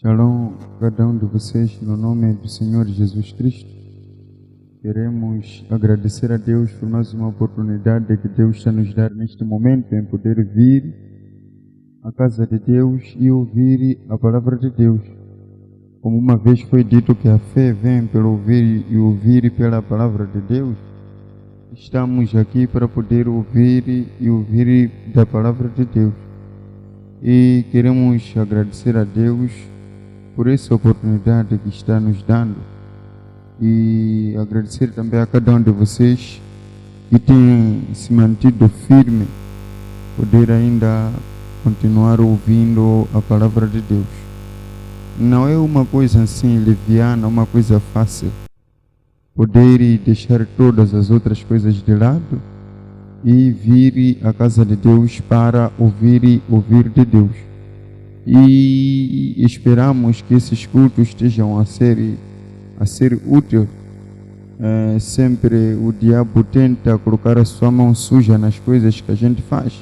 Shalom, cada um de vocês, no nome do Senhor Jesus Cristo. Queremos agradecer a Deus por mais uma oportunidade que Deus está nos dar neste momento em poder vir à casa de Deus e ouvir a palavra de Deus. Como uma vez foi dito que a fé vem pelo ouvir e ouvir pela palavra de Deus, estamos aqui para poder ouvir e ouvir da palavra de Deus. E queremos agradecer a Deus por essa oportunidade que está nos dando e agradecer também a cada um de vocês que tem se mantido firme, poder ainda continuar ouvindo a palavra de Deus. Não é uma coisa assim leviana, uma coisa fácil, poder deixar todas as outras coisas de lado e vir à casa de Deus para ouvir de Deus. E esperamos que esses cultos estejam a ser úteis. Sempre o diabo tenta colocar a sua mão suja nas coisas que a gente faz.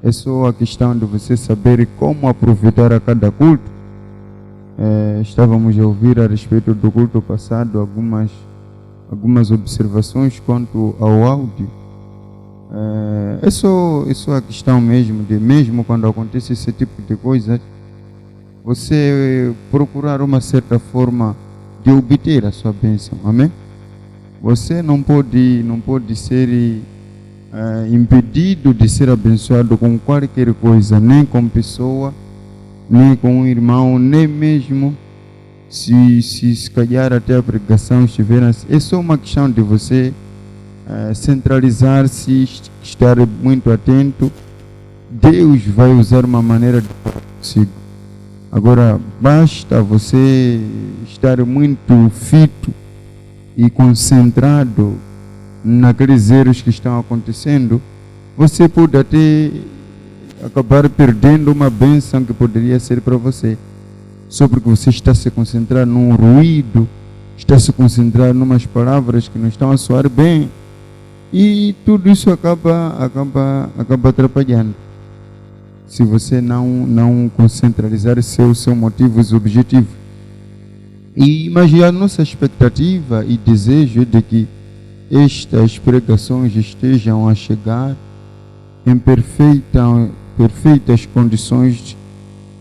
É só a questão de você saber como aproveitar a cada culto. Estávamos a ouvir a respeito do culto passado algumas observações quanto ao áudio. É só a questão mesmo quando acontece esse tipo de coisa, você procurar uma certa forma de obter a sua bênção, amém? Você não pode ser impedido de ser abençoado com qualquer coisa, nem com pessoa, nem com um irmão, nem mesmo se calhar até a pregação estiver assim. É só uma questão de você centralizar-se, estar muito atento. Deus vai usar uma maneira de consigo. Agora, basta você estar muito fito e concentrado naqueles erros que estão acontecendo. Você pode até acabar perdendo uma bênção que poderia ser para você, só porque você está se concentrando num ruído, está se concentrando em umas palavras que não estão a soar bem. E tudo isso acaba atrapalhando. Se você não concentralizar seu motivo e objetivo. Mas a nossa expectativa e desejo é de que estas pregações estejam a chegar em perfeitas condições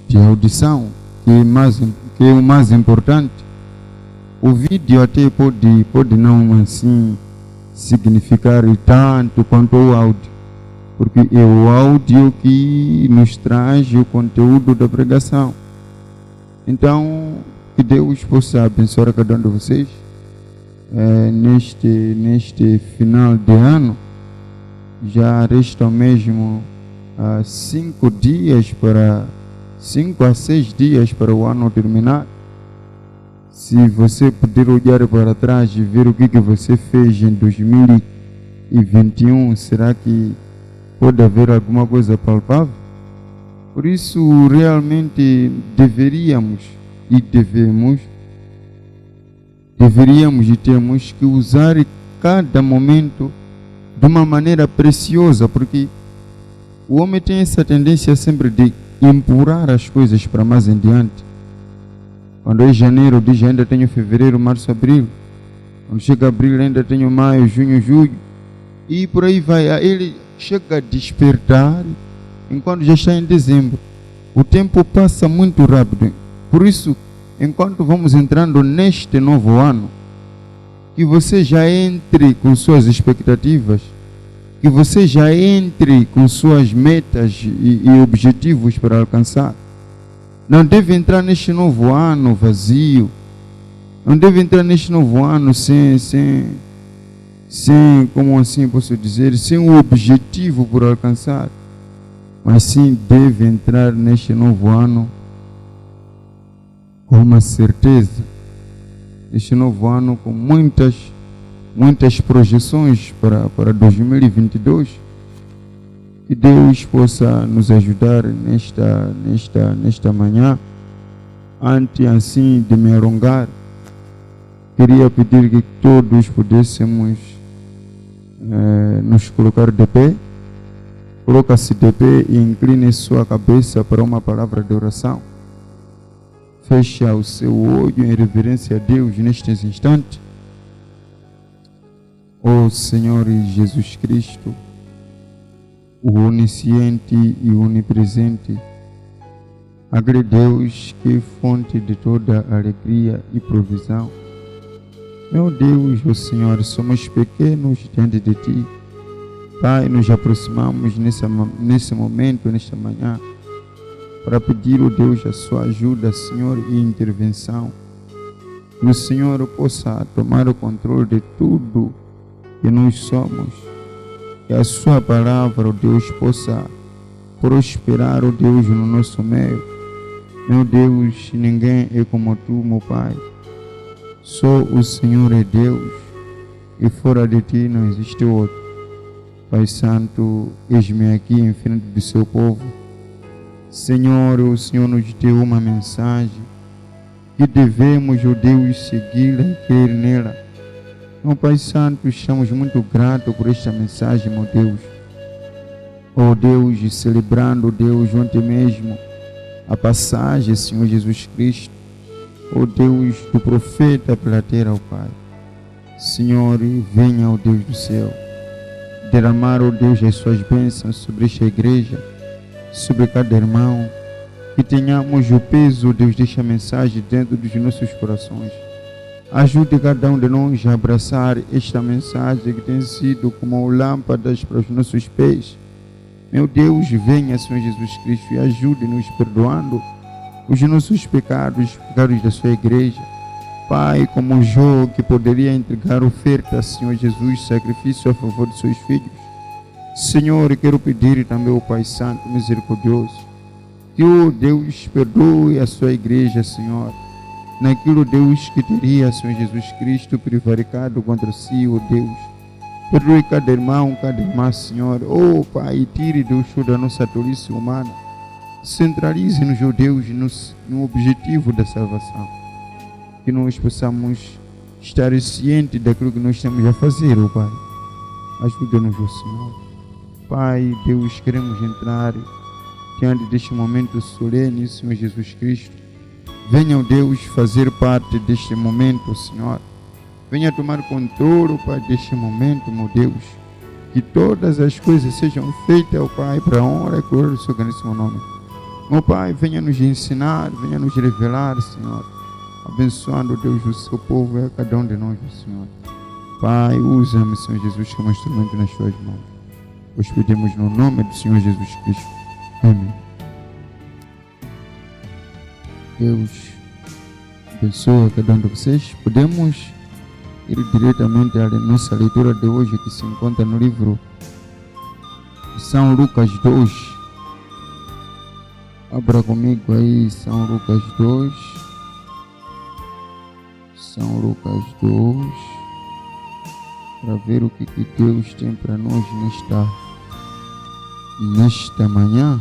de audição, que é o mais importante. O vídeo até pode não assim significar tanto quanto o áudio, porque é o áudio que nos traz o conteúdo da pregação. Então, que Deus possa abençoar a cada um de vocês neste final de ano. Já restam mesmo 5 a 6 dias para o ano terminar. Se você puder olhar para trás e ver o que você fez em 2021, será que pode haver alguma coisa palpável? Por isso, realmente deveríamos e temos que usar cada momento de uma maneira preciosa, porque o homem tem essa tendência sempre de empurrar as coisas para mais em diante. Quando é janeiro, diz ainda tenho fevereiro, março, abril. Quando chega abril, ainda tenho maio, junho, julho. E por aí vai. Ele chega a despertar enquanto já está em dezembro. O tempo passa muito rápido. Por isso, enquanto vamos entrando neste novo ano, que você já entre com suas expectativas, que você já entre com suas metas e objetivos para alcançar. Não deve entrar neste novo ano vazio. Não deve entrar neste novo ano sem como assim posso dizer, sem um objetivo por alcançar. Mas sim deve entrar neste novo ano com uma certeza. Este novo ano com muitas projeções para 2022. Que Deus possa nos ajudar nesta manhã. Antes assim de me alongar, queria pedir que todos pudéssemos nos colocar de pé. Coloca-se de pé e incline sua cabeça para uma palavra de oração. fecha o seu olho em reverência a Deus nestes instantes. Ó Senhor Jesus Cristo, o onisciente e onipresente, aquele Deus que é fonte de toda alegria e provisão. Meu Deus, ó Senhor, somos pequenos diante de Ti. Pai, nos aproximamos nesse momento, nesta manhã, para pedir, ó Deus, a Sua ajuda, Senhor, e intervenção. Que o Senhor possa tomar o controle de tudo que nós somos. Que a Sua palavra, ó Deus, possa prosperar, ó Deus, no nosso meio. Meu Deus, ninguém é como Tu, meu Pai. Só o Senhor é Deus, e fora de Ti não existe outro. Pai Santo, eis-me aqui em frente do Seu povo. Senhor, o Senhor nos deu uma mensagem que devemos, ó Deus, segui-la e crer nela. Meu Pai Santo, estamos muito gratos por esta mensagem, meu Deus. Ó Deus, celebrando, Deus, ontem mesmo, a passagem, Senhor Jesus Cristo, ó Deus, do profeta pela terra, ó Pai. Senhor, venha, ó Deus do céu, derramar, ó Deus, as Suas bênçãos sobre esta igreja, sobre cada irmão, que tenhamos o peso, ó Deus, desta mensagem dentro dos nossos corações. Ajude cada um de nós a abraçar esta mensagem que tem sido como lâmpadas para os nossos pés. Meu Deus, venha, Senhor Jesus Cristo, e ajude-nos perdoando os nossos pecados, os pecados da Sua igreja. Pai, como Jó, que poderia entregar oferta, Senhor Jesus, sacrifício a favor de seus filhos. Senhor, quero pedir também ao Pai Santo, misericordioso, que o Deus perdoe a Sua igreja, Senhor, naquilo, Deus, que teria, Senhor Jesus Cristo, prevaricado contra si, ó Deus. Perdoe cada irmão, cada irmã, Senhor. Oh, Pai, tire, Deus, toda a nossa tolice humana. Centralize-nos, ó Deus, no objetivo da salvação. Que nós possamos estar cientes daquilo que nós estamos a fazer, ó Pai. Ajuda-nos, ó Senhor. Pai, Deus, queremos entrar diante deste momento solene, Senhor Jesus Cristo. Venha, ó Deus, fazer parte deste momento, Senhor. Venha tomar controle, Pai, deste momento, meu Deus. Que todas as coisas sejam feitas, ó Pai, para a honra e glória do Seu grandíssimo nome. Meu Pai, venha nos ensinar, venha nos revelar, Senhor. Abençoando, Deus, o Seu povo e a cada um de nós, Senhor. Pai, usa-me, Senhor Jesus, como instrumento nas Suas mãos. Nós pedimos no nome do Senhor Jesus Cristo. Amém. Deus abençoe cada um de vocês. Podemos ir diretamente à nossa leitura de hoje, que se encontra no livro de São Lucas 2. Abra comigo aí São Lucas 2. São Lucas 2. Para ver o que Deus tem para nós nesta manhã.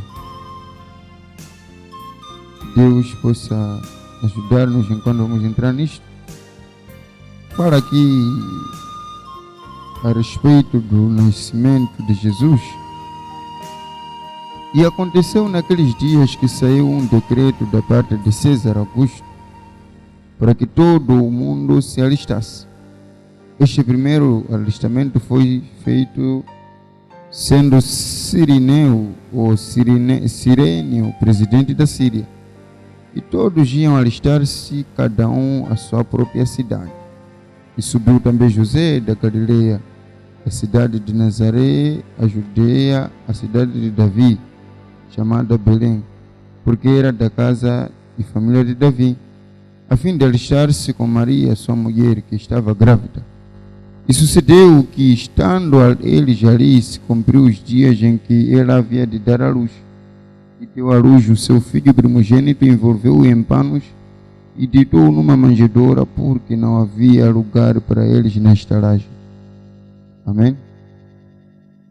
Deus possa ajudar-nos enquanto vamos entrar nisto. Fala aqui a respeito do nascimento de Jesus. E aconteceu naqueles dias que saiu um decreto da parte de César Augusto para que todo o mundo se alistasse. Este primeiro alistamento foi feito sendo Cirenio, presidente da Síria. E todos iam alistar-se, cada um à sua própria cidade. E subiu também José da Galileia, a cidade de Nazaré, a Judeia, a cidade de Davi, chamada Belém, porque era da casa e família de Davi, a fim de alistar-se com Maria, sua mulher, que estava grávida. E sucedeu que, estando eles ali, se cumpriu os dias em que ela havia de dar à luz. E deu à luz o seu filho primogênito, envolveu-o em panos e deitou-o numa manjedoura, porque não havia lugar para eles na estalagem. Amém?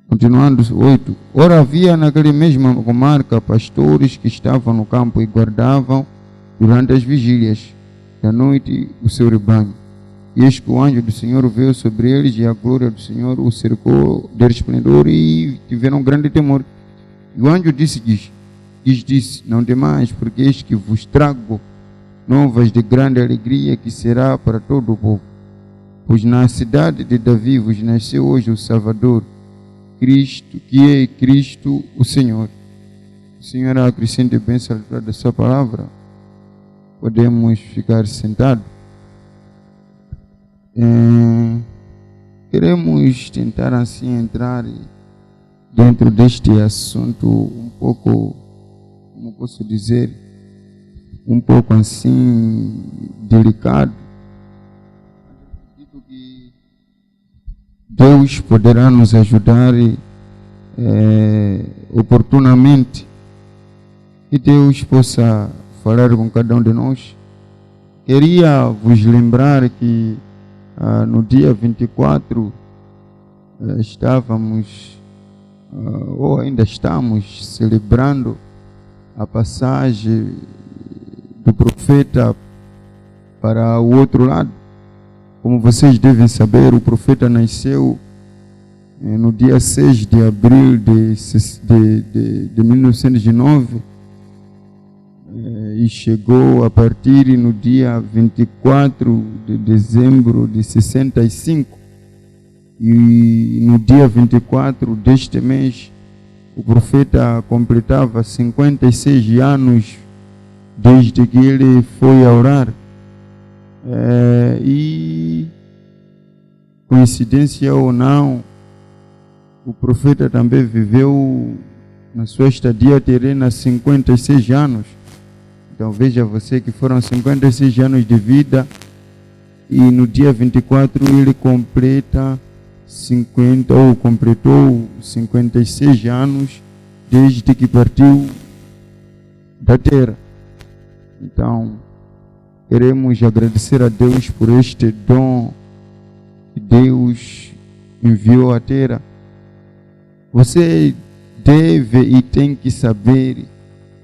Continuando, 8. Ora, havia naquela mesma comarca pastores que estavam no campo e guardavam durante as vigílias da noite o seu rebanho. E eis que o anjo do Senhor veio sobre eles, e a glória do Senhor o cercou de resplendor, e tiveram grande temor. E o anjo disse, não temais, porque eis que vos trago novas de grande alegria que será para todo o povo. Pois na cidade de Davi vos nasceu hoje o Salvador, Cristo, que é Cristo o Senhor. O Senhor acrescente bênção da sua palavra. Podemos ficar sentados. Queremos tentar assim entrar dentro deste assunto um pouco, como posso dizer, um pouco assim delicado. Acredito que Deus poderá nos ajudar oportunamente, que Deus possa falar com cada um de nós. Queria vos lembrar que no dia 24 estávamos, ou ainda estamos, celebrando a passagem do profeta para o outro lado. Como vocês devem saber, o profeta nasceu no dia 6 de abril de 1909 e chegou a partir no dia 24 de dezembro de 65. E no dia 24 deste mês, o profeta completava 56 anos desde que ele foi a orar. E, coincidência ou não, o profeta também viveu na sua estadia terrena 56 anos. Então veja você que foram 56 anos de vida e no dia 24 ele completou 56 anos desde que partiu da terra. Então, queremos agradecer a Deus por este dom que Deus enviou à terra. Você deve e tem que saber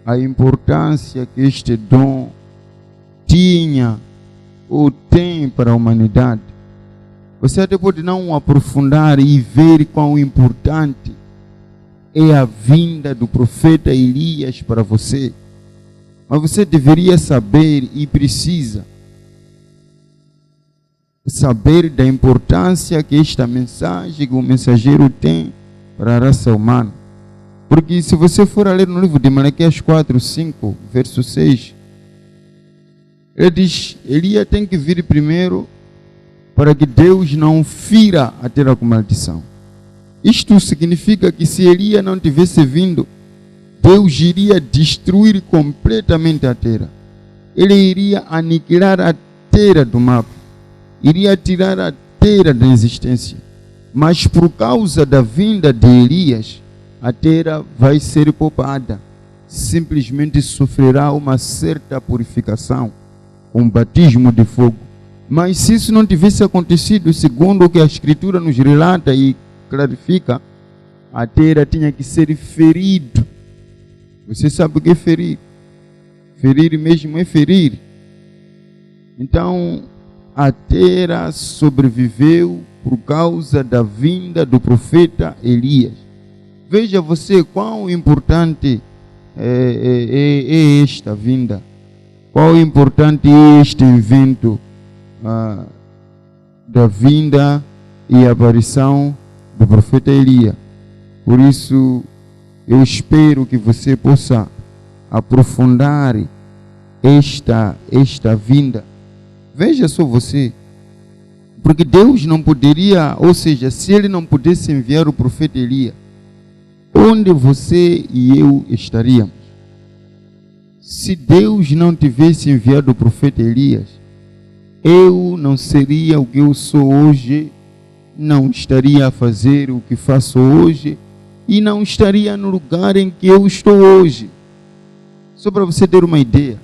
a importância que este dom tinha ou tem para a humanidade. Você até pode não aprofundar e ver quão importante é a vinda do profeta Elias para você. Mas você deveria saber e precisa saber da importância que esta mensagem, que o mensageiro tem para a raça humana. Porque se você for a ler no livro de Malaquias 4, 5, verso 6, ele diz, Elias tem que vir primeiro para que Deus não fira a terra com maldição. Isto significa que se Elias não tivesse vindo, Deus iria destruir completamente a terra. Ele iria aniquilar a terra do mapa. Iria tirar a terra da existência. Mas por causa da vinda de Elias, a terra vai ser poupada. Simplesmente sofrerá uma certa purificação, um batismo de fogo. Mas se isso não tivesse acontecido, segundo o que a Escritura nos relata e clarifica, a terra tinha que ser ferida. Você sabe o que é ferir? Ferir mesmo é ferir. Então, a terra sobreviveu por causa da vinda do profeta Elias. Veja você quão importante é esta vinda. Quão importante é este evento da vinda e aparição do profeta Elias. Por isso, eu espero que você possa aprofundar esta vinda. Veja só você, porque Deus não poderia, ou seja, se Ele não pudesse enviar o profeta Elias, onde você e eu estaríamos? Se Deus não tivesse enviado o profeta Elias, eu não seria o que eu sou hoje, não estaria a fazer o que faço hoje e não estaria no lugar em que eu estou hoje. Só para você ter uma ideia,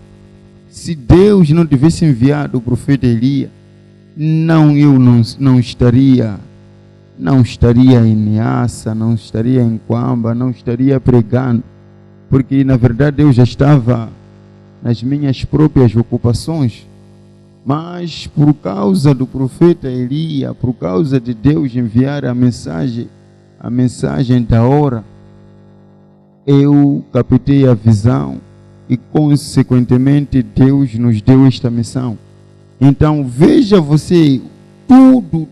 se Deus não tivesse enviado o profeta Elias, eu não estaria em Niassa, não estaria em Quamba, não estaria pregando, porque na verdade eu já estava nas minhas próprias ocupações. Mas por causa do profeta Elias, por causa de Deus enviar a mensagem da hora, eu captei a visão e consequentemente Deus nos deu esta missão. Então veja você,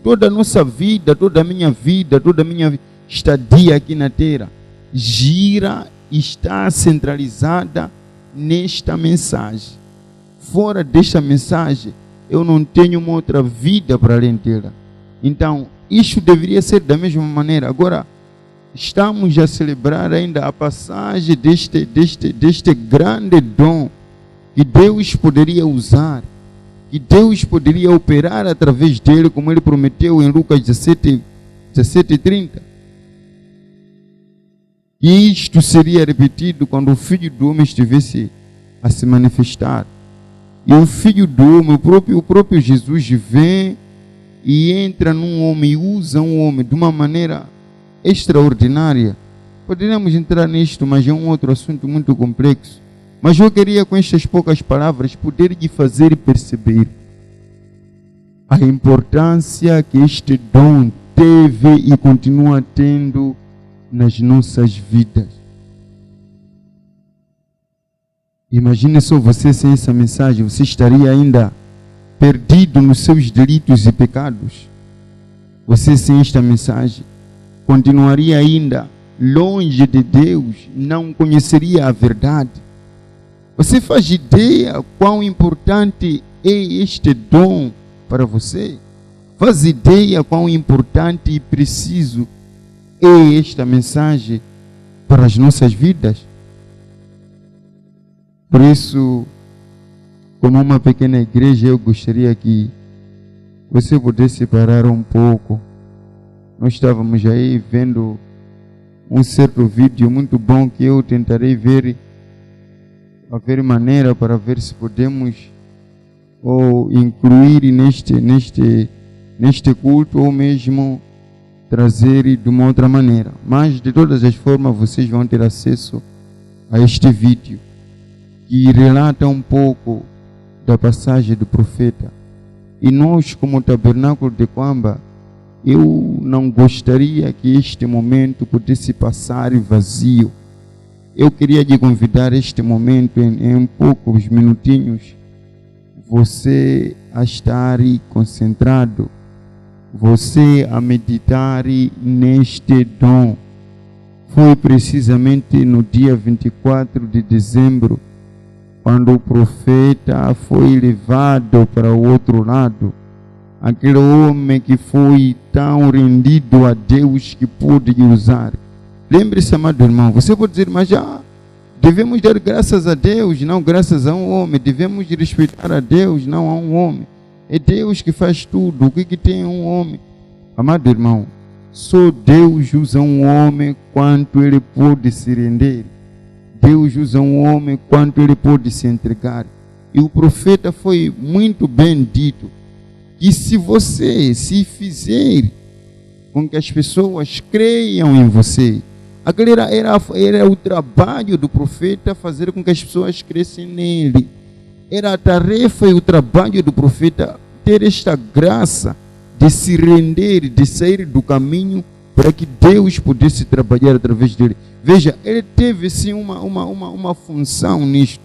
toda a nossa vida, toda a minha vida, toda a minha estadia aqui na Terra, gira e está centralizada nesta mensagem. Fora desta mensagem, eu não tenho uma outra vida para além dela. Então, isto deveria ser da mesma maneira. Agora, estamos a celebrar ainda a passagem deste grande dom que Deus poderia usar, que Deus poderia operar através dele, como ele prometeu em Lucas 17:30. E isto seria repetido quando o Filho do Homem estivesse a se manifestar. E o Filho do Homem, o próprio Jesus vem e entra num homem, e usa um homem de uma maneira extraordinária. Poderíamos entrar nisto, mas é um outro assunto muito complexo. Mas eu queria, com estas poucas palavras, poder lhe fazer perceber a importância que este dom teve e continua tendo nas nossas vidas. Imagine só você sem essa mensagem, você estaria ainda perdido nos seus delitos e pecados. Você sem esta mensagem continuaria ainda longe de Deus, não conheceria a verdade. Você faz ideia quão importante é este dom para você? Faz ideia quão importante e preciso é esta mensagem para as nossas vidas? Por isso, como uma pequena igreja, eu gostaria que você pudesse parar um pouco. Nós estávamos aí vendo um certo vídeo muito bom que eu tentarei ver maneira para ver se podemos ou incluir neste culto ou mesmo trazer de uma outra maneira. Mas de todas as formas vocês vão ter acesso a este vídeo que relata um pouco da passagem do profeta. E nós, como Tabernáculo de Quamba, eu não gostaria que este momento pudesse passar vazio. Eu queria te convidar este momento, em poucos minutinhos, você a estar concentrado, você a meditar neste dom. Foi precisamente no dia 24 de dezembro, quando o profeta foi levado para o outro lado, aquele homem que foi tão rendido a Deus que pôde usar. Lembre-se, amado irmão, você pode dizer, mas já devemos dar graças a Deus, não graças a um homem. Devemos respeitar a Deus, não a um homem. É Deus que faz tudo. O que tem um homem? Amado irmão, só Deus usa um homem quanto ele pode se render. Deus usa um homem quanto ele pode se entregar. E o profeta foi muito bem dito, que se você se fizer com que as pessoas creiam em você, aquele era o trabalho do profeta, fazer com que as pessoas crescem nele. Era a tarefa e o trabalho do profeta ter esta graça de se render, de sair do caminho para que Deus pudesse trabalhar através dele. Veja, ele teve sim uma função nisto,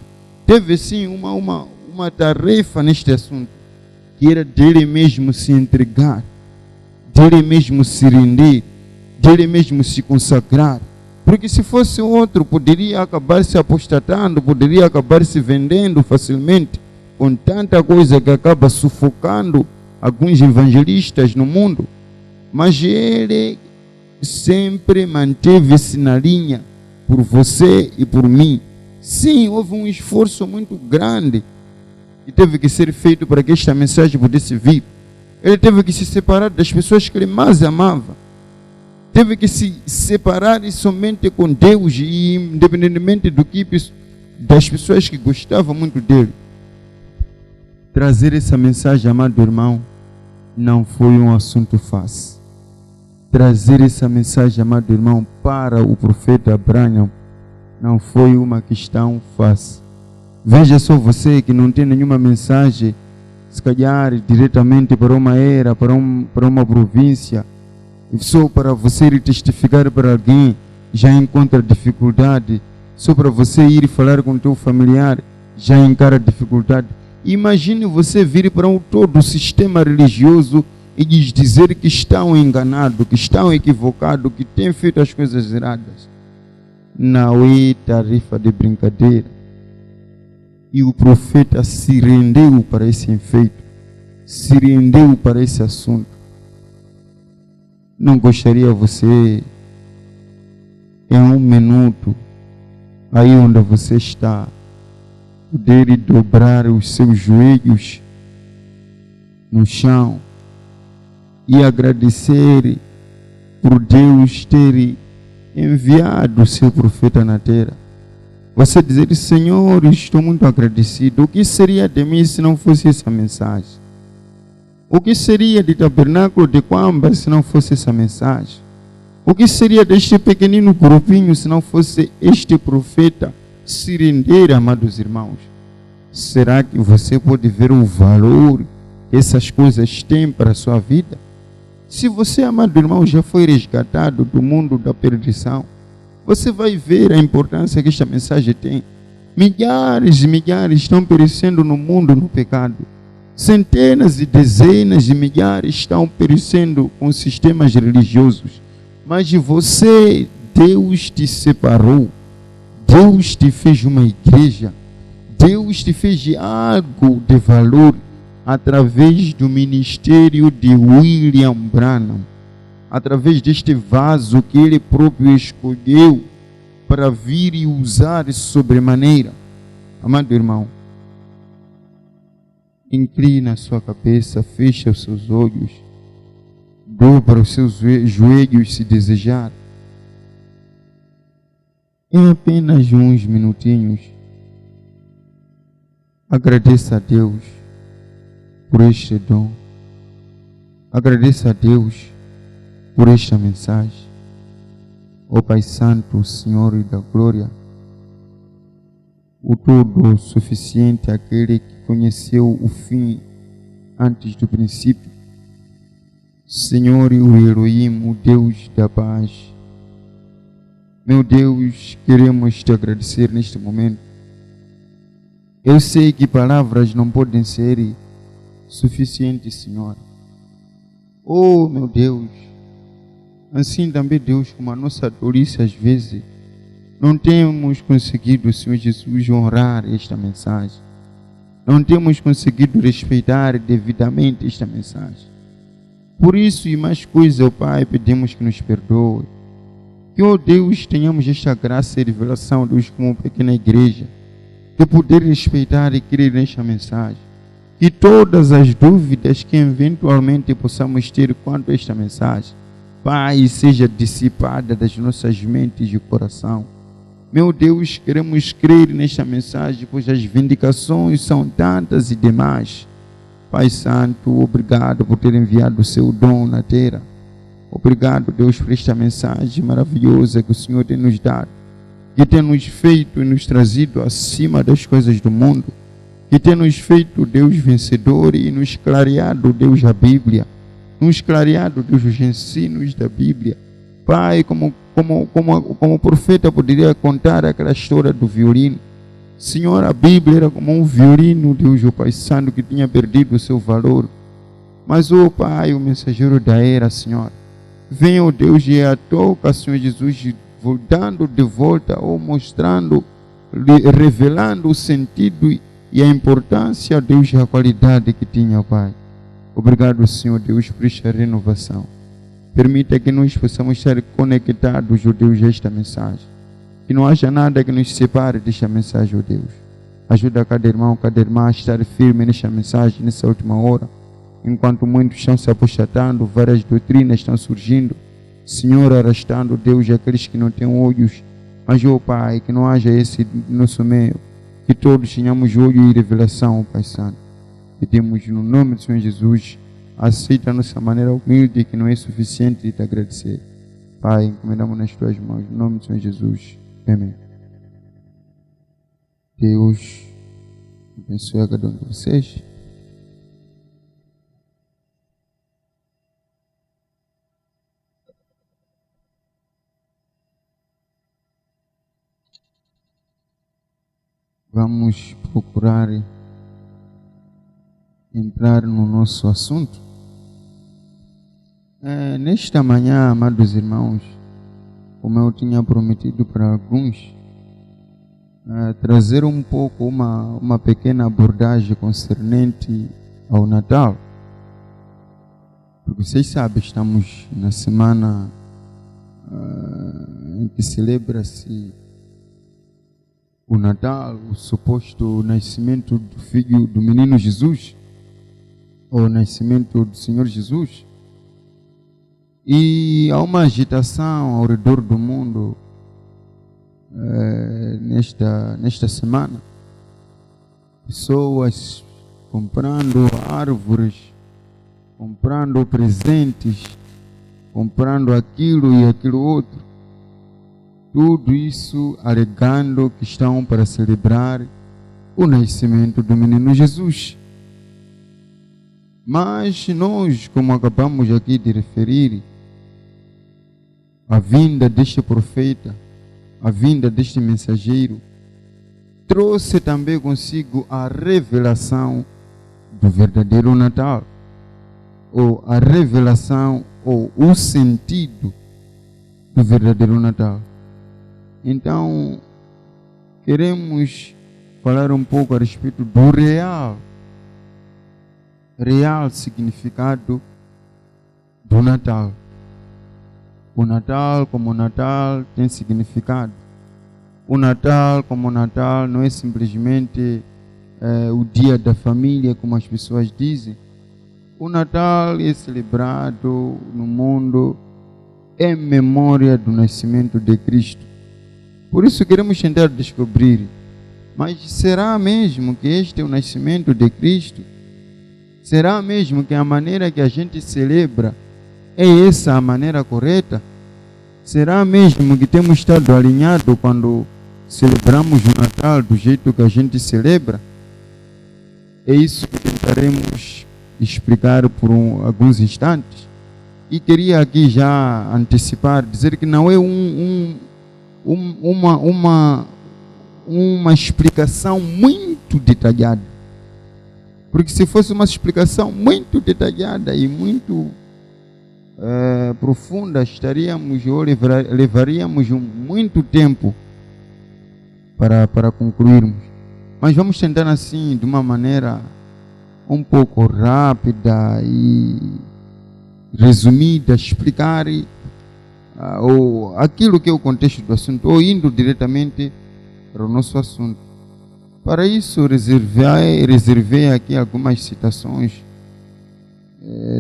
teve sim uma tarefa neste assunto, que era dele mesmo se entregar, dele mesmo se render, dele mesmo se consagrar. Porque se fosse outro, poderia acabar se apostatando, poderia acabar se vendendo facilmente, com tanta coisa que acaba sufocando alguns evangelistas no mundo. Mas ele sempre manteve-se na linha por você e por mim. Sim, houve um esforço muito grande que teve que ser feito para que esta mensagem pudesse vir. Ele teve que se separar das pessoas que ele mais amava. Teve que se separar somente com Deus, e independentemente das pessoas que gostavam muito dele. Trazer essa mensagem, amado irmão, não foi um assunto fácil. Trazer essa mensagem, amado irmão, para o profeta Abraão não foi uma questão fácil. Veja só você que não tem nenhuma mensagem, se calhar diretamente para uma era, para uma província, só para você testificar para alguém, já encontra dificuldade. só para você ir falar com o teu familiar, já encara dificuldade. Imagine você vir para todo o sistema religioso e lhes dizer que estão enganados, que estão equivocados, que têm feito as coisas erradas. Não é tarefa de brincadeira. E o profeta se rendeu para esse enfeite, se rendeu para esse assunto. Não gostaria você, em um minuto, aí onde você está, poder dobrar os seus joelhos no chão e agradecer por Deus ter enviado o seu profeta na terra? Você dizer: Senhor, estou muito agradecido. O que seria de mim se não fosse essa mensagem? O que seria de Tabernáculo de Quamba se não fosse essa mensagem? O que seria deste pequenino grupinho se não fosse este profeta se render, amados irmãos? Será que você pode ver o valor que essas coisas têm para a sua vida? Se você, amado irmão, já foi resgatado do mundo da perdição, você vai ver a importância que esta mensagem tem. Milhares e milhares estão perecendo no mundo no pecado. Centenas e dezenas de milhares estão perecendo com sistemas religiosos. Mas de você, Deus te separou. Deus te fez uma igreja. Deus te fez de algo de valor através do ministério de William Branham, através deste vaso que ele próprio escolheu para vir e usar sobremaneira. Amado irmão, inclina a sua cabeça, fecha os seus olhos, dobra os seus joelhos se desejar. Em apenas uns minutinhos, agradeça a Deus por este dom. Agradeça a Deus por esta mensagem. Ó Pai Santo, Senhor e da Glória, o todo suficiente, aquele que conheceu o fim antes do princípio. Senhor e o Elohim, o Deus da paz. Meu Deus, queremos te agradecer neste momento. Eu sei que palavras não podem ser suficientes, Senhor. Oh, meu Deus, assim também, Deus, como a nossa tolice às vezes, não temos conseguido, Senhor Jesus, honrar esta mensagem. Não temos conseguido respeitar devidamente esta mensagem. Por isso e mais coisas, ó Pai, pedimos que nos perdoe. Que, ó Deus, tenhamos esta graça e revelação, Deus, como pequena igreja, de poder respeitar e crer nesta mensagem. Que todas as dúvidas que eventualmente possamos ter quanto a esta mensagem, Pai, seja dissipada das nossas mentes e coração. Meu Deus, queremos crer nesta mensagem, pois as vindicações são tantas e demais. Pai Santo, obrigado por ter enviado o seu dom na terra. Obrigado, Deus, por esta mensagem maravilhosa que o Senhor tem nos dado, que tem nos feito e nos trazido acima das coisas do mundo, que tem nos feito, Deus, vencedor e nos clareado, Deus, a Bíblia, nos clareado, Deus, os ensinos da Bíblia. Pai, como o profeta poderia contar aquela história do violino. Senhor, a Bíblia era como um violino, Deus, o Pai Santo, que tinha perdido o seu valor. Mas, ó Pai, o mensageiro da era, Senhor, venha, ó Deus, e a toca, Senhor Jesus, voltando de volta, ou mostrando, revelando o sentido e a importância, Deus, e a qualidade que tinha, Pai. Obrigado, Senhor Deus, por esta renovação. Permita que nós possamos estar conectados, ó Deus, a esta mensagem. Que não haja nada que nos separe desta mensagem, ó Deus. Ajuda cada irmão, cada irmã a estar firme nesta mensagem, nessa última hora. Enquanto muitos estão se apostatando, várias doutrinas estão surgindo. Senhor, arrastando, Deus, aqueles que não têm olhos. Mas, ó Pai, que não haja esse nosso meio. Que todos tenhamos olho e revelação, Pai Santo. Pedimos no nome do Senhor Jesus. Aceita a nossa maneira humilde, que não é suficiente de te agradecer. Pai, encomendamos nas tuas mãos, no nome do Senhor Jesus. Amém. Deus abençoe a cada um de vocês. vamos procurar entrar no nosso assunto. Nesta manhã, amados irmãos, como eu tinha prometido para alguns, trazer um pouco uma pequena abordagem concernente ao Natal. Porque vocês sabem, estamos na semana em que celebra-se o Natal, o suposto nascimento do filho do menino Jesus, ou nascimento do Senhor Jesus. E há uma agitação ao redor do mundo nesta semana. Pessoas comprando árvores, comprando presentes, comprando aquilo e aquilo outro. Tudo isso alegando que estão para celebrar o nascimento do menino Jesus. Mas nós, como acabamos aqui de referir, a vinda deste profeta, a vinda deste mensageiro, trouxe também consigo a revelação do verdadeiro Natal, ou a revelação, ou o sentido do verdadeiro Natal. Então, queremos falar um pouco a respeito do real significado do Natal. O Natal como Natal tem significado. O Natal como Natal não é simplesmente o dia da família, como as pessoas dizem. O Natal é celebrado no mundo em memória do nascimento de Cristo. Por isso queremos tentar descobrir, mas será mesmo que este é o nascimento de Cristo? Será mesmo que a maneira que a gente celebra é essa a maneira correta? Será mesmo que temos estado alinhados quando celebramos o Natal do jeito que a gente celebra? É isso que tentaremos explicar por alguns instantes. E queria aqui já antecipar, dizer que não é uma explicação muito detalhada. Porque se fosse uma explicação muito detalhada e muito profunda, levaríamos muito tempo para concluirmos. Mas vamos tentar assim, de uma maneira um pouco rápida e resumida, explicar ou aquilo que é o contexto do assunto, ou indo diretamente para o nosso assunto. Para isso, reservei aqui algumas citações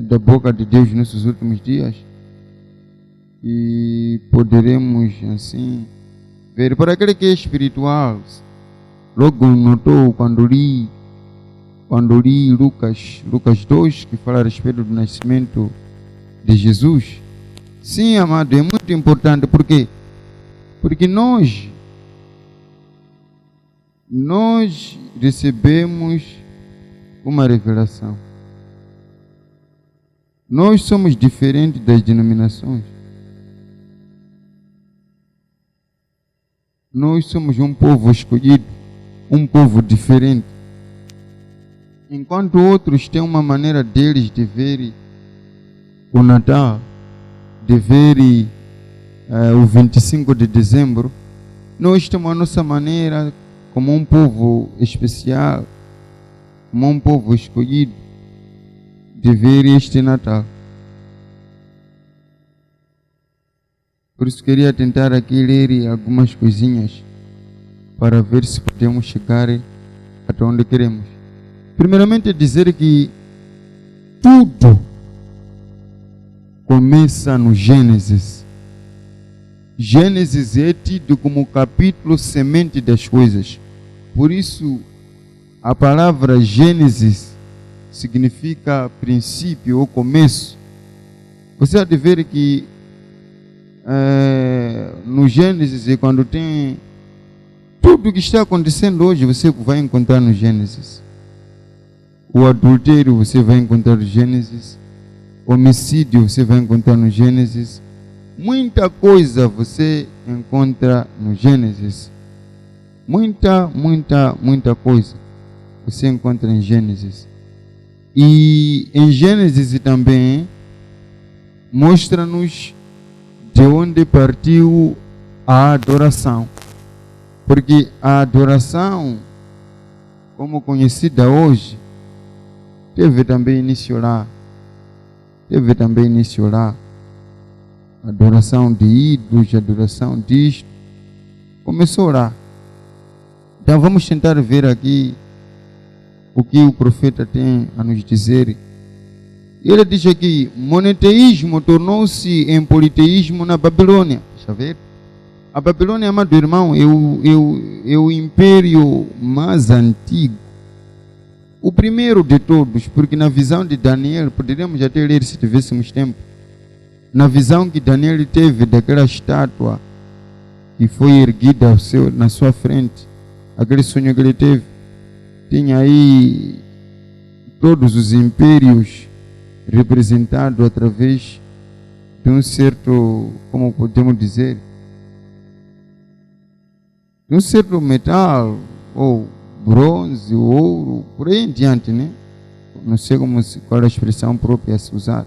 da boca de Deus nesses últimos dias, e poderemos assim ver. Para aquele que é espiritual, logo notou quando li Lucas 2, que fala a respeito do nascimento de Jesus. Sim, amado, é muito importante. Por quê? Porque nós recebemos uma revelação. Nós somos diferentes das denominações. Nós somos um povo escolhido, um povo diferente. Enquanto outros têm uma maneira deles de ver o Natal, de ver o 25 de dezembro, nós temos a nossa maneira como um povo especial, como um povo escolhido, de ver este Natal. Por isso queria tentar aqui ler algumas coisinhas para ver se podemos chegar até onde queremos. Primeiramente, dizer que tudo começa no Gênesis. Gênesis é tido como o capítulo semente das coisas. Por isso, a palavra Gênesis significa princípio ou começo. Você há de ver que no Gênesis, quando tem tudo o que está acontecendo hoje, você vai encontrar no Gênesis. O adultério você vai encontrar no Gênesis. Homicídio você vai encontrar no Gênesis. Muita coisa você encontra no Gênesis. Muita coisa você encontra em Gênesis. E em Gênesis também mostra-nos de onde partiu a adoração. Porque a adoração, como conhecida hoje, teve também início lá. Adoração de ídolos, adoração disto. Começou lá. Então vamos tentar ver aqui o que o profeta tem a nos dizer. Ele diz aqui: monoteísmo tornou-se em politeísmo na Babilônia. Deixa eu ver. A Babilônia, amado irmão, é o império mais antigo. O primeiro de todos, porque na visão de Daniel, poderíamos até ler se tivéssemos tempo. Na visão que Daniel teve daquela estátua que foi erguida na sua frente, aquele sonho que ele teve, tinha aí todos os impérios representados através de um certo, como podemos dizer, de um certo metal, ou bronze, ou ouro, por aí em diante, né? Não sei qual é a expressão própria a se usar.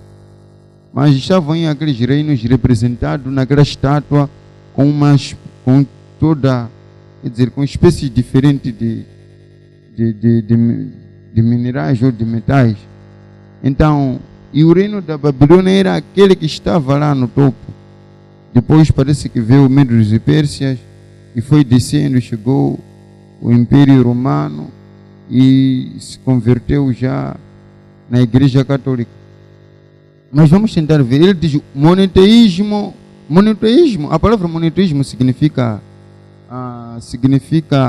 Mas estavam aí aqueles reinos representados naquela estátua com toda, quer dizer, com espécies diferentes de minerais ou de metais. Então, e o reino da Babilônia era aquele que estava lá no topo. Depois parece que veio o Medos e Pérsias e foi descendo, chegou o Império Romano e se converteu já na Igreja Católica. Mas vamos tentar ver. Ele diz monoteísmo. Monoteísmo, a palavra monoteísmo significa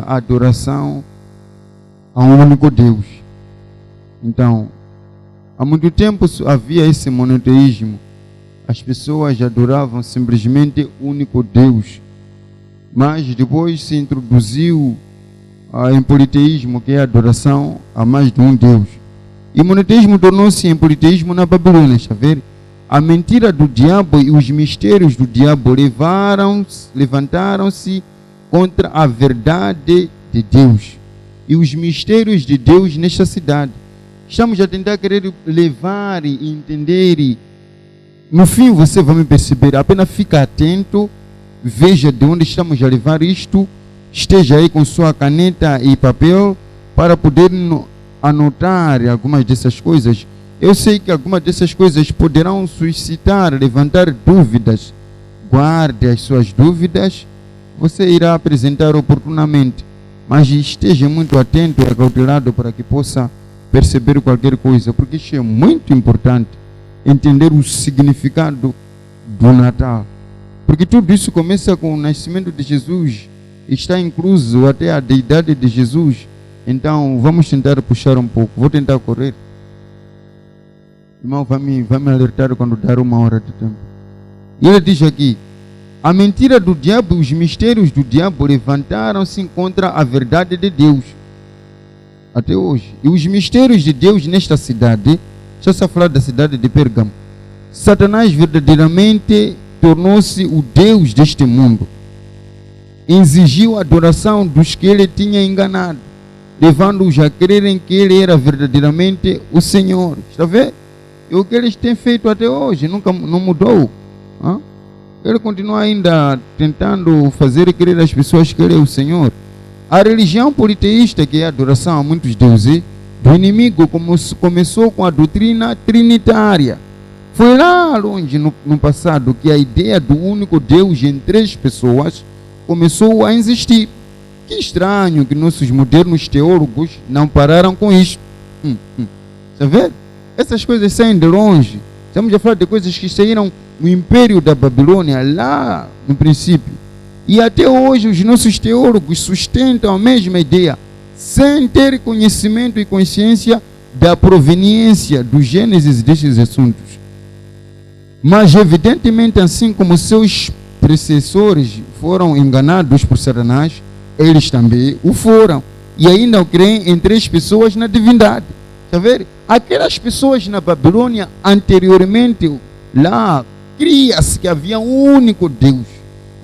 adoração a um único Deus. Então, há muito tempo havia esse monoteísmo. As pessoas adoravam simplesmente o único Deus. Mas depois se introduziu em politeísmo, que é a adoração a mais de um Deus. E o monoteísmo tornou-se em politeísmo na Babilônia, está a ver? A mentira do diabo e os mistérios do diabo levantaram-se contra a verdade de Deus. E os mistérios de Deus nesta cidade. Estamos a tentar querer levar e entender. E no fim você vai me perceber. Apenas fica atento. Veja de onde estamos a levar isto. Esteja aí com sua caneta e papel para poder anotar algumas dessas coisas. Eu sei que algumas dessas coisas poderão suscitar, levantar dúvidas. Guarde as suas dúvidas. Você irá apresentar oportunamente. Mas esteja muito atento e acautelado para que possa perceber qualquer coisa. Porque isso é muito importante. Entender o significado do Natal. Porque tudo isso começa com o nascimento de Jesus. Está incluso até a deidade de Jesus. Então vamos tentar puxar um pouco. Vou tentar correr. Irmão, vai me alertar quando dar uma hora de tempo. E ele diz aqui: a mentira do diabo e os mistérios do diabo levantaram-se contra a verdade de Deus. Até hoje. E os mistérios de Deus nesta cidade, deixa eu falar da cidade de Pérgamo. Satanás verdadeiramente tornou-se o Deus deste mundo. Exigiu a adoração dos que ele tinha enganado, levando-os a crerem que ele era verdadeiramente o Senhor. Está a ver? E o que eles têm feito até hoje não mudou. Ele continua ainda tentando fazer crer as pessoas que ele é o Senhor. A religião politeísta, que é a adoração a muitos deuses, do inimigo começou com a doutrina trinitária. Foi lá longe no passado que a ideia do único Deus em três pessoas começou a existir. Que estranho que nossos modernos teólogos não pararam com isso. Está vendo? Essas coisas saem de longe. Estamos a falar de coisas que saíram no Império da Babilônia, lá no princípio. E até hoje os nossos teólogos sustentam a mesma ideia, sem ter conhecimento e consciência da proveniência do Gênesis destes assuntos. Mas evidentemente, assim como seus predecessores foram enganados por Satanás, eles também o foram. E ainda creem em três pessoas na divindade. Está vendo? Aquelas pessoas na Babilônia, anteriormente, lá, cria-se que havia um único Deus.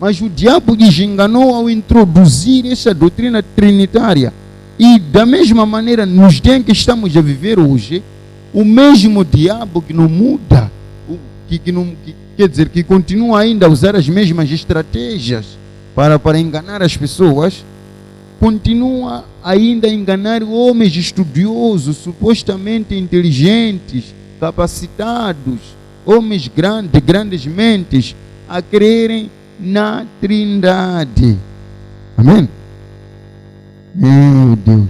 Mas o diabo lhes enganou ao introduzir essa doutrina trinitária. E da mesma maneira, nos dias em que estamos a viver hoje, o mesmo diabo que não muda, quer dizer, que continua ainda a usar as mesmas estratégias para enganar as pessoas, continua ainda a enganar homens estudiosos, supostamente inteligentes, capacitados, homens grandes mentes, a crerem na Trindade. Amém? Meu Deus.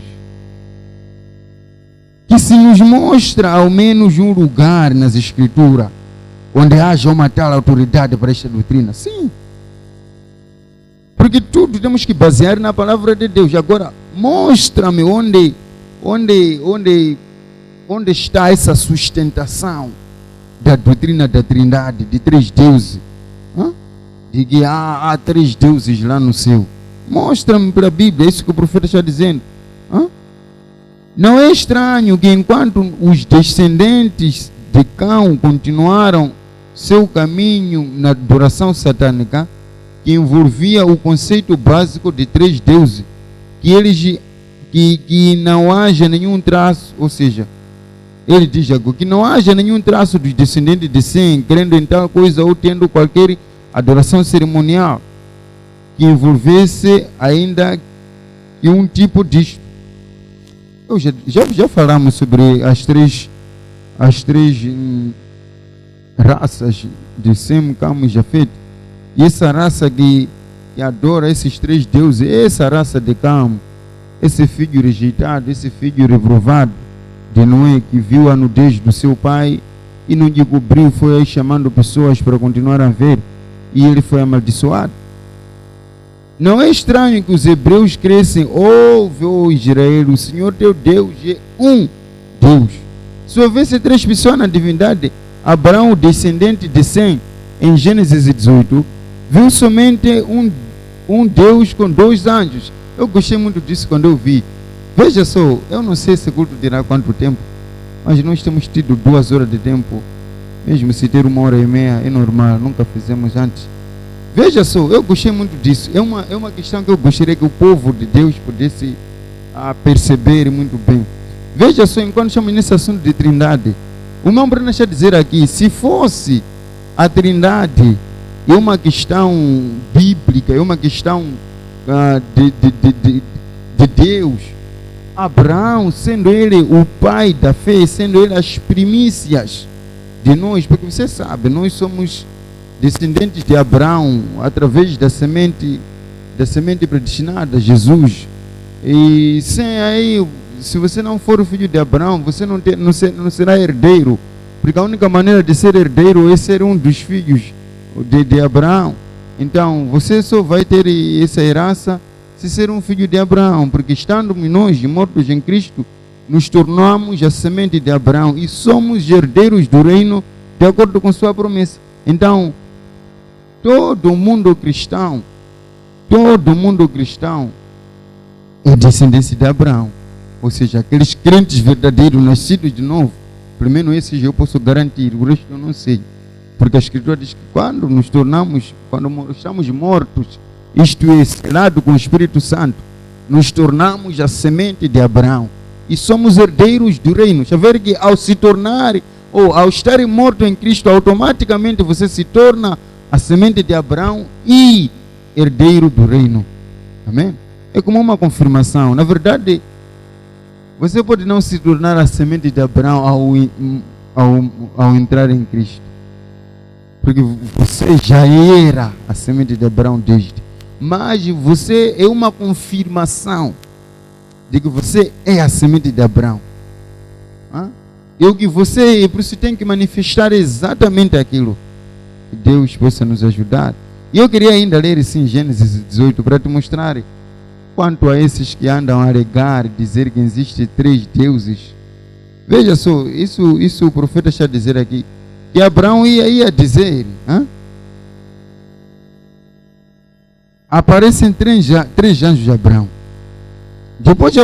Que se nos mostra ao menos um lugar nas Escrituras onde haja uma tal autoridade para esta doutrina. Sim. Porque tudo temos que basear na palavra de Deus. Agora, mostra-me onde está essa sustentação da doutrina da Trindade, de 3 deuses. De que há 3 deuses lá no céu. Mostra-me para a Bíblia, é isso que o profeta está dizendo. Não é estranho que enquanto os descendentes de Cão continuaram seu caminho na adoração satânica, que envolvia o conceito básico de 3 deuses, que não haja nenhum traço, ou seja, ele diz agora, que não haja nenhum traço dos descendentes de Sem, crendo em tal coisa ou tendo qualquer adoração cerimonial, que envolvesse ainda que um tipo disto. Já falamos sobre as três raças de Sem, Cam e Jafet. E essa raça que adora esses 3 deuses, essa raça de Cam, esse filho rejeitado, esse filho reprovado de Noé, que viu a nudez do seu pai e não lhe cobriu, foi aí chamando pessoas para continuar a ver, e ele foi amaldiçoado. Não é estranho que os hebreus crescem: ouve, ó Israel, o Senhor teu Deus é um Deus. Se houvesse 3 pessoas na divindade, Abraão, descendente de Sem, em Gênesis 18, viu somente um Deus com 2 anjos. Eu gostei muito disso quando eu vi. Veja só, eu não sei se o culto dirá quanto tempo, mas nós temos tido 2 horas de tempo. Mesmo se ter 1h30 é normal, nunca fizemos antes. Veja só, eu gostei muito disso. É uma questão que eu gostaria que o povo de Deus pudesse perceber muito bem. Veja só, enquanto estamos nesse assunto de Trindade, o meu Bruno está a dizer aqui, se fosse a Trindade é uma questão bíblica, é uma questão de Deus, Abraão, sendo ele o pai da fé, sendo ele as primícias de nós, porque você sabe, nós somos descendentes de Abraão através da semente predestinada, Jesus. E sem aí, se você não for o filho de Abraão, você não será herdeiro, porque a única maneira de ser herdeiro é ser um dos filhos de Abraão. Então você só vai ter essa herança se ser um filho de Abraão, porque estando nós mortos em Cristo, nos tornamos a semente de Abraão e somos herdeiros do reino de acordo com sua promessa. Então todo mundo cristão é descendência de Abraão, ou seja, aqueles crentes verdadeiros nascidos de novo. Primeiro esses eu posso garantir, o resto eu não sei, porque a Escritura diz que quando estamos mortos, isto é, selado com o Espírito Santo, nos tornamos a semente de Abraão e somos herdeiros do reino. Já ver que ao se tornar ou ao estar morto em Cristo, automaticamente você se torna a semente de Abraão e herdeiro do reino. Amém? É como uma confirmação. Na verdade, você pode não se tornar a semente de Abraão ao entrar em Cristo, porque você já era a semente de Abraão desde. Mas você é uma confirmação de que você é a semente de Abraão. E o que você é, por isso tem que manifestar exatamente aquilo. Que Deus possa nos ajudar. E eu queria ainda ler isso em Gênesis 18 para te mostrar quanto a esses que andam a alegar, dizer que existe 3 deuses. Veja só, isso o profeta está a dizer aqui, que Abraão ia dizer. Aparecem 3 anjos de Abraão. Depois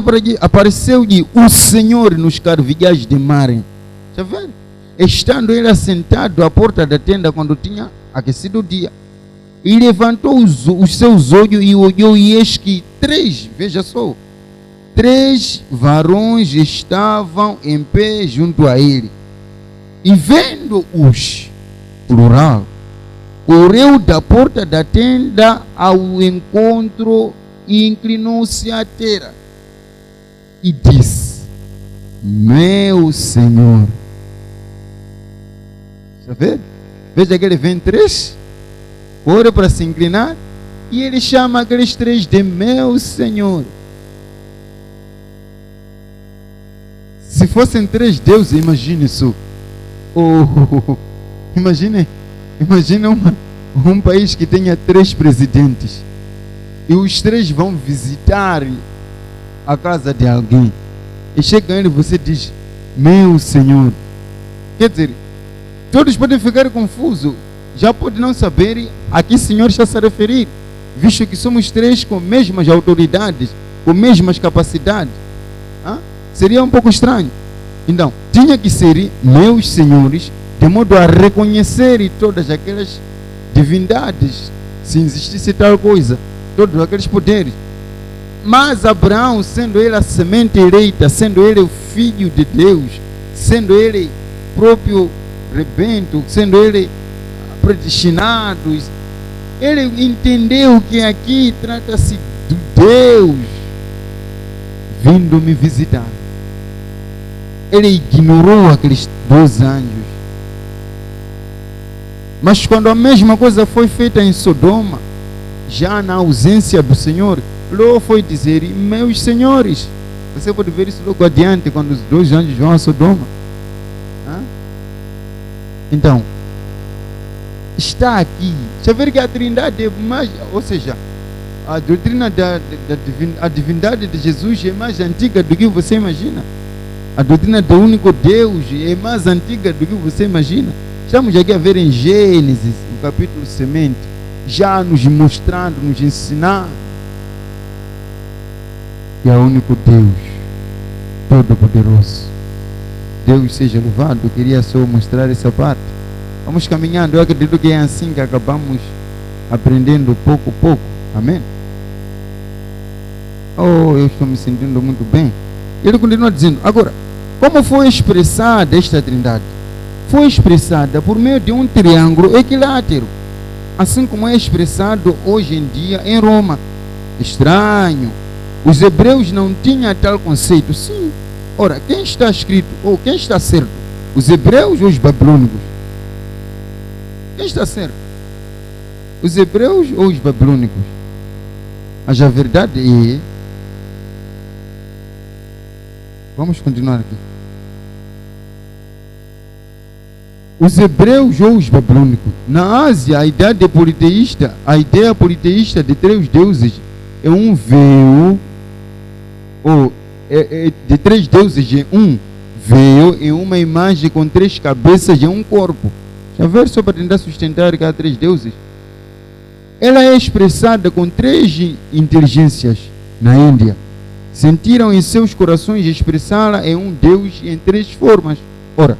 apareceu-lhe o Senhor nos carvilhais de Marem. Está vendo? Estando ele assentado à porta da tenda quando tinha aquecido o dia. E levantou os seus olhos e olhou, e eis que 3, veja só, 3 varões estavam em pé junto a ele. E vendo-os, plural, correu da porta da tenda ao encontro e inclinou-se à terra e disse: meu Senhor. Está vendo? Veja que ele vem 3, corre para se inclinar, e ele chama aqueles 3 de meu Senhor. Se fossem 3 deuses, imagine isso. Imagine um país que tenha 3 presidentes e os 3 vão visitar a casa de alguém e chega ele e você diz: meu Senhor. Quer dizer, todos podem ficar confusos, já podem não saber a que Senhor está se a referir, visto que somos 3 com mesmas autoridades, com mesmas capacidades. Seria um pouco estranho. Então, tinha que ser meus senhores, de modo a reconhecer todas aquelas divindades, se existisse tal coisa, todos aqueles poderes. Mas Abraão, sendo ele a semente eleita, sendo ele o filho de Deus, sendo ele próprio rebento, sendo ele predestinado, ele entendeu que aqui trata-se de Deus vindo me visitar. Ele ignorou aqueles 2 anjos. Mas quando a mesma coisa foi feita em Sodoma, já na ausência do Senhor, logo foi dizer: meus senhores. Você pode ver isso logo adiante, quando os 2 anjos vão a Sodoma. Então, está aqui. Você vê que a Trindade é mais, ou seja, a doutrina a divindade de Jesus é mais antiga do que você imagina. A doutrina do único Deus é mais antiga do que você imagina. Estamos aqui a ver em Gênesis, no capítulo semente, já nos mostrando, nos ensinando que é o único Deus Todo-Poderoso. Deus seja louvado. Eu queria só mostrar essa parte. Vamos caminhando. Eu acredito que é assim que acabamos aprendendo pouco a pouco. Amém? Eu estou me sentindo muito bem. Ele continua dizendo: agora, como foi expressada esta Trindade? Foi expressada por meio de um triângulo equilátero, assim como é expressado hoje em dia em Roma. Estranho. Os hebreus não tinham tal conceito. Sim. Ora, quem está escrito, ou quem está certo? Os hebreus ou os babilônicos? Quem está certo? Os hebreus ou os babilônicos? Mas a verdade é... Vamos continuar aqui. Os hebreus ou os babilônicos? Na Ásia, a ideia politeísta de 3 deuses é um véu, ou de 3 deuses em um véu, em uma imagem com 3 cabeças em um corpo. Já ver só para tentar sustentar que há 3 deuses. Ela é expressada com 3 inteligências na Índia. Sentiram em seus corações expressá-la em um Deus em 3 formas. Ora,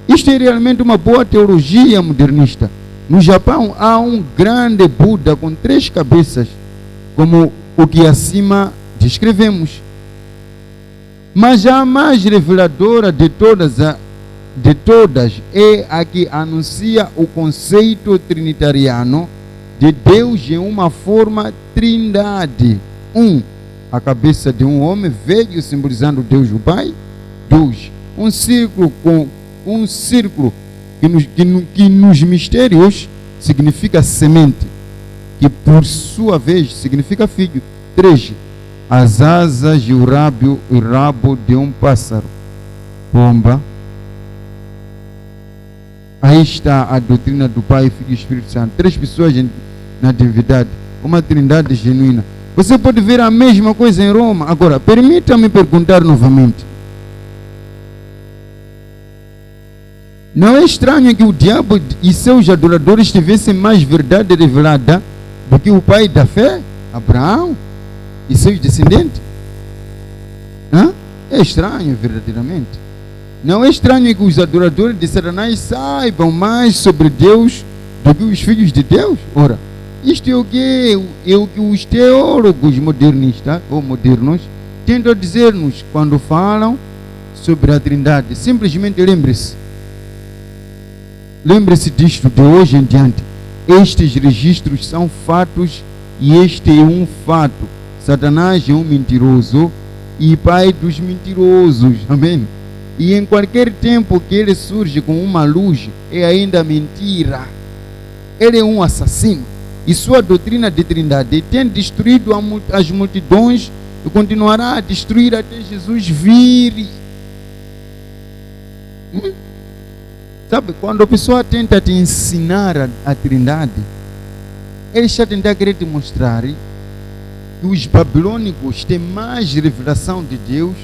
isto é realmente uma boa teologia modernista. No Japão há um grande Buda com 3 cabeças, como o que acima descrevemos. Mas a mais reveladora de todas é a que anuncia o conceito trinitariano de Deus em uma forma trindade. 1. A cabeça de um homem veio simbolizando Deus o Pai. 2. Um círculo que nos mistérios significa semente, que por sua vez significa filho. 3. As asas e o rabo de um pássaro, pomba. Aí está a doutrina do Pai, Filho e Espírito Santo. 3 pessoas na divindade, uma trindade genuína. Você pode ver a mesma coisa em Roma. Agora, permita-me perguntar novamente. Não é estranho que o diabo e seus adoradores tivessem mais verdade revelada do que o pai da fé, Abraão, e seus descendentes? É estranho, verdadeiramente. Não é estranho que os adoradores de Satanás saibam mais sobre Deus do que os filhos de Deus? Ora, Isto é o que os teólogos modernistas ou modernos tentam dizer-nos quando falam sobre a Trindade. Simplesmente lembre-se disto de hoje em diante. Estes registros são fatos e este é um fato. Satanás é um mentiroso e pai dos mentirosos. Amém? E em qualquer tempo que ele surge com uma luz, é ainda mentira. Ele é um assassino. E sua doutrina de Trindade tem destruído as multidões e continuará a destruir até Jesus vir. Sabe, quando a pessoa tenta te ensinar a Trindade, ele está tentando querer te mostrar que os babilônicos têm mais revelação de Deus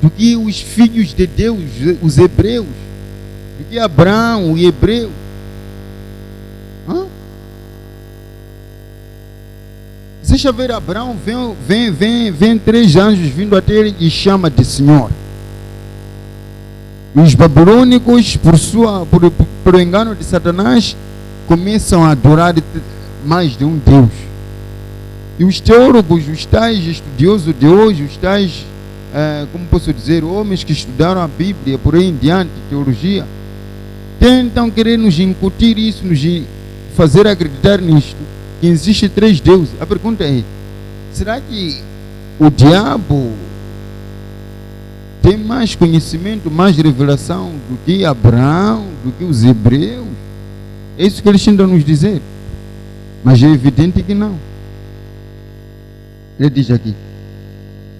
do que os filhos de Deus, os hebreus, do que Abraão, o hebreu. Deixa ver, Abraão vem 3 anjos vindo até ele e chama de Senhor. Os babilônicos, por engano de Satanás, começam a adorar mais de um Deus. E os teólogos, os tais estudiosos de hoje, os tais, como posso dizer, homens que estudaram a Bíblia, por aí em diante, teologia, tentam querer nos incutir isso, nos fazer acreditar nisto, que existe 3 deuses. A pergunta é, será que o diabo tem mais conhecimento, mais revelação do que Abraão, do que os hebreus? É isso que eles tentam nos dizer. Mas é evidente que não. Ele diz aqui: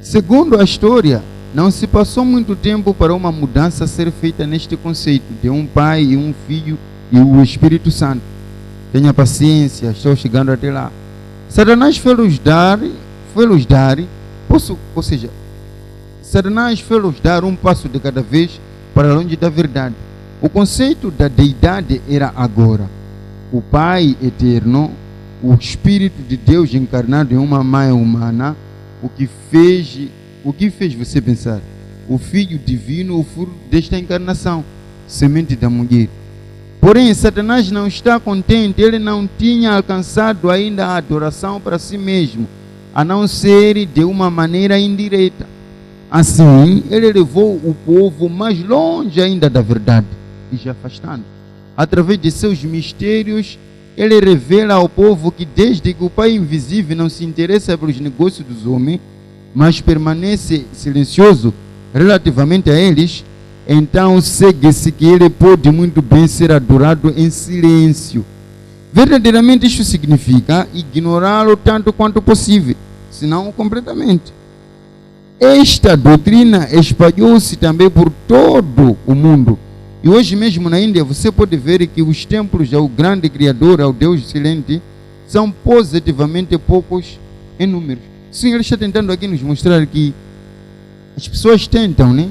segundo a história, não se passou muito tempo para uma mudança ser feita neste conceito de um pai e um filho e o Espírito Santo. Tenha paciência, estou chegando até lá. Satanás foi-los dar, Satanás foi-los dar um passo de cada vez para longe da verdade. O conceito da deidade era agora o Pai eterno, o Espírito de Deus encarnado em uma mãe humana, o que fez você pensar? O Filho divino, o fruto desta encarnação, semente da mulher. Porém, Satanás não está contente, ele não tinha alcançado ainda a adoração para si mesmo, a não ser de uma maneira indireta. Assim, ele levou o povo mais longe ainda da verdade, e já afastando. Através de seus mistérios, ele revela ao povo que desde que o Pai invisível não se interessa pelos negócios dos homens, mas permanece silencioso relativamente a eles, então segue-se que ele pode muito bem ser adorado em silêncio. Verdadeiramente isto significa ignorá-lo tanto quanto possível, se não completamente. Esta doutrina espalhou-se também por todo o mundo. E hoje mesmo na Índia você pode ver que os templos ao grande Criador, ao Deus silente, são positivamente poucos em número. Sim, ele está tentando aqui nos mostrar que as pessoas tentam, né?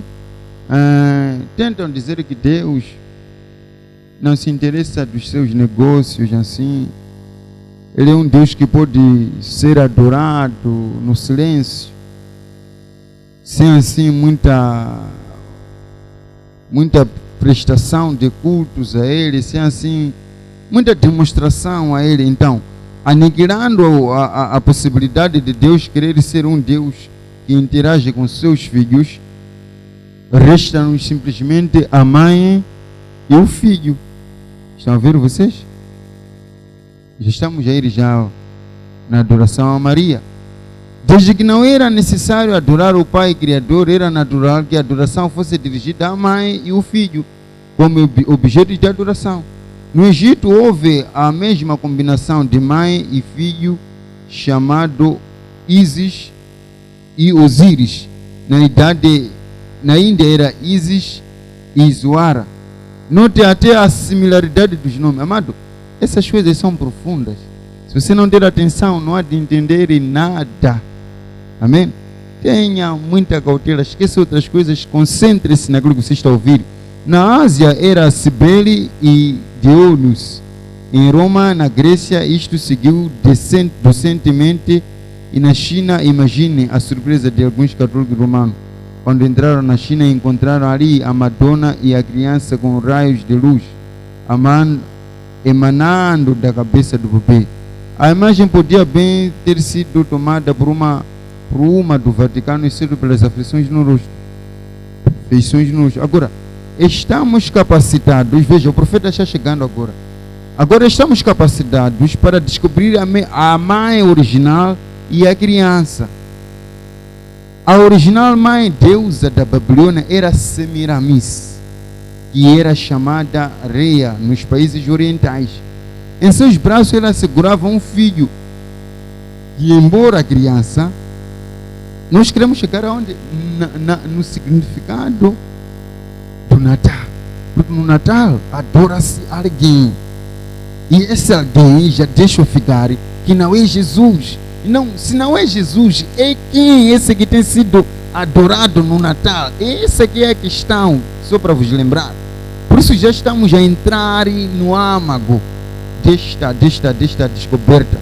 Tentam dizer que Deus não se interessa dos seus negócios assim. Ele é um Deus que pode ser adorado no silêncio, sem assim muita prestação de cultos a Ele, sem assim muita demonstração a Ele. Então, aniquilando a possibilidade de Deus querer ser um Deus que interage com seus filhos, resta-nos simplesmente a mãe e o filho. Estão a ver vocês? Já estamos a ir já na adoração a Maria. Desde que não era necessário adorar o Pai Criador, era natural que a adoração fosse dirigida à mãe e o filho, como objetos de adoração. No Egito houve a mesma combinação de mãe e filho, chamado Isis e Osíris. Na Índia era Isis e Iswara. Note até a similaridade dos nomes. Amado, essas coisas são profundas. Se você não der atenção, não há de entender nada. Amém? Tenha muita cautela, esqueça outras coisas, concentre-se naquilo que você está a ouvir. Na Ásia era Cibele e Dionysus. Em Roma, na Grécia, isto seguiu docentemente. E na China, imagine a surpresa de alguns católicos romanos quando entraram na China e encontraram ali a Madonna e a criança com raios de luz emanando da cabeça do bebê. A imagem podia bem ter sido tomada por uma do Vaticano e sido pelas aflições no rosto. Feições no rosto. Agora, estamos capacitados, veja, o profeta está chegando agora. Agora estamos capacitados para descobrir a mãe original e a criança. A original mãe deusa da Babilônia era Semiramis, que era chamada Reia nos países orientais. Em seus braços ela segurava um filho. E embora criança, nós queremos chegar aonde? No significado do Natal. Porque no Natal adora-se alguém. E esse alguém já deixa eu ficar que não é Jesus. Não, se não é Jesus, é quem? Esse que tem sido adorado no Natal. Essa aqui é a questão, só para vos lembrar. Por isso já estamos a entrar no âmago desta descoberta.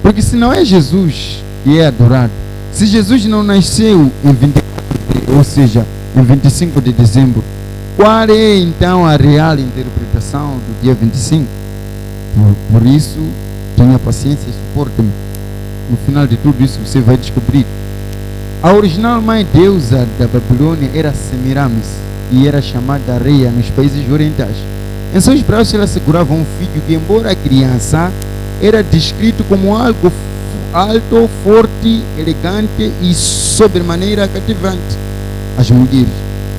Porque se não é Jesus que é adorado, se Jesus não nasceu em 24, ou seja, em 25 de dezembro, qual é então a real interpretação do dia 25? Por isso, tenha paciência e suporte-me. No final de tudo isso você vai descobrir. A original mãe deusa da Babilônia era Semiramis e era chamada Reia nos países orientais. Em seus braços ela segurava um filho que, embora criança, era descrito como algo alto, forte, elegante e sobremaneira cativante. As mulheres.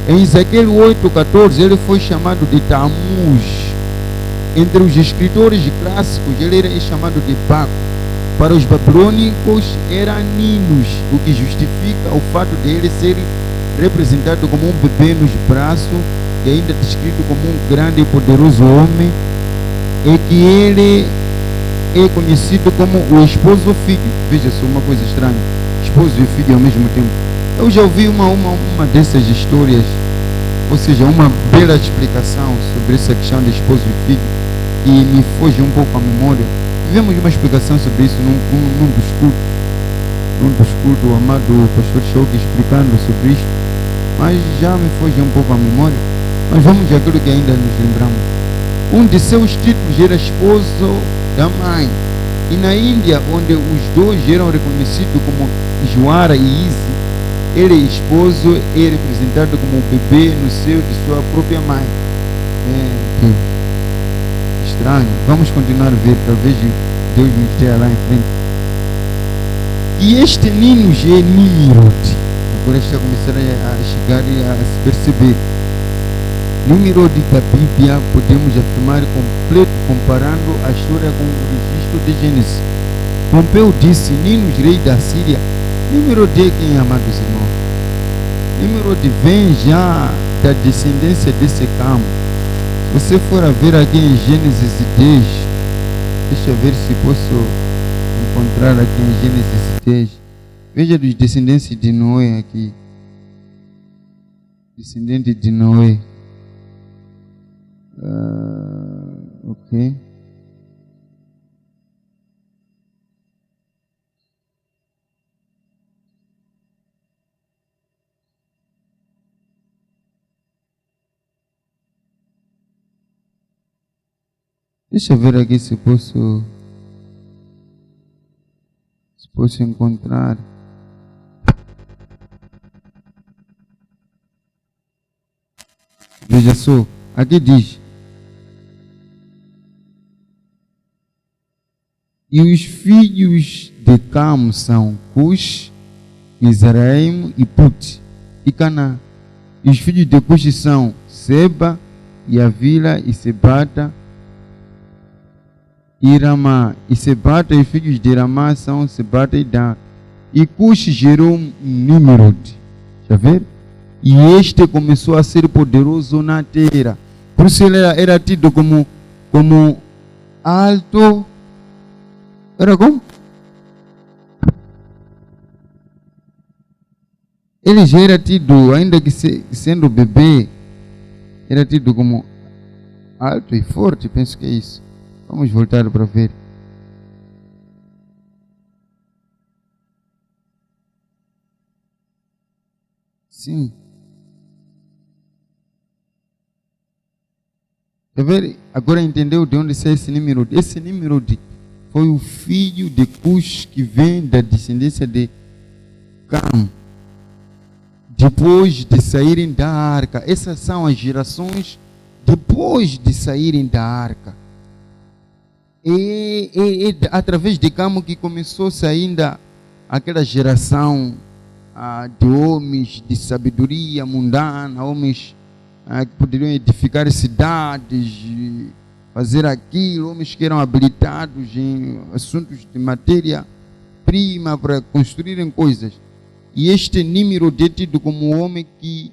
Em Ezequiel 8:14 ele foi chamado de Tammuz. Entre os escritores clássicos ele era chamado de Baco. Para os babilônicos era Ninos, o que justifica o fato de ele ser representado como um bebê nos braços e ainda descrito como um grande e poderoso homem, e que ele é conhecido como o esposo filho. Veja só uma coisa estranha, esposo e filho ao mesmo tempo. Eu já ouvi uma dessas histórias, ou seja, uma bela explicação sobre essa questão de esposo e filho, e me foge um pouco a memória. Tivemos uma explicação sobre isso num dos cultos, o amado pastor Chouk explicando sobre isto, mas já me foge um pouco a memória. Mas vamos àquilo que ainda nos lembramos. Um de seus títulos era esposo da mãe, e na Índia, onde os dois eram reconhecidos como Juara e Isi, ele esposo é representado como o bebê no seio de sua própria mãe. Estranho. Vamos continuar a ver, talvez Deus nos esteja lá em frente. E este Ninos é Nimrod. Agora está começando a chegar e a se perceber. Nimrod da Bíblia podemos afirmar completo comparando a história com o registro de Gênesis. Pompeu disse: Ninos, rei da Síria. Nimrod é quem, amados irmãos? Nimrod vem já da descendência desse campo. Se você for a ver aqui em Gênesis 10, deixa eu ver se posso encontrar aqui em Gênesis 10. Veja dos descendentes de Noé aqui. Descendente de Noé. Ok. Deixa eu ver aqui se posso encontrar. Veja só, aqui diz: e os filhos de Cam são Cush, Mizraim e Put e Canaã. E os filhos de Cush são Seba, e Havila e Sebata e Ramá. E Sebata e os filhos de Ramá são Sebata e Dan. E Cush gerou Nimrod. Já ver? E este começou a ser poderoso na terra. Por isso ele era tido como alto. Era como? Ele já era tido, ainda que sendo bebê, era tido como alto e forte. Penso que é isso. Vamos voltar para ver. Sim. Agora entendeu de onde sai esse Nimrod? Esse Nimrod foi o filho de Cush, que vem da descendência de Cam. Depois de saírem da arca, essas são as gerações depois de saírem da arca. E através de Cam que começou saindo aquela geração de homens de sabedoria mundana, homens que poderiam edificar cidades, fazer aquilo, homens que eram habilitados em assuntos de matéria-prima para construírem coisas. E este Nimrod é tido como um homem que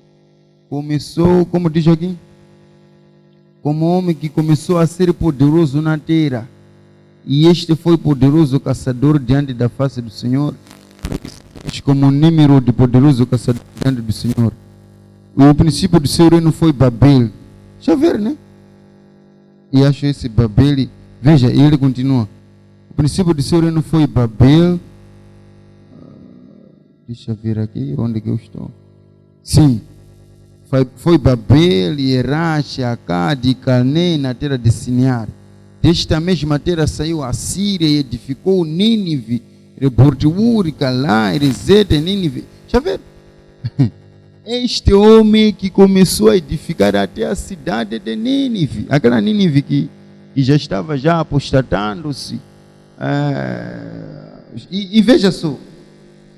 começou, como diz aqui, como um homem que começou a ser poderoso na terra. E este foi poderoso caçador diante da face do Senhor, como um Nimrod poderoso caçador diante do Senhor. O princípio do seu reino foi Babel. Deixa eu ver, né? E acho esse Babel, veja, ele continua. O princípio do seu reino foi Babel. Deixa eu ver aqui onde que eu estou. Sim, foi Babel, Erache, Acade e Calné na terra de Sinear. Desta mesma terra saiu a Síria e edificou Nínive, Rebortiur, Calá, Rezete, Nínive. Deixa eu ver. Este homem que começou a edificar até a cidade de Nínive, aquela Nínive que já estava já apostatando-se. E veja só,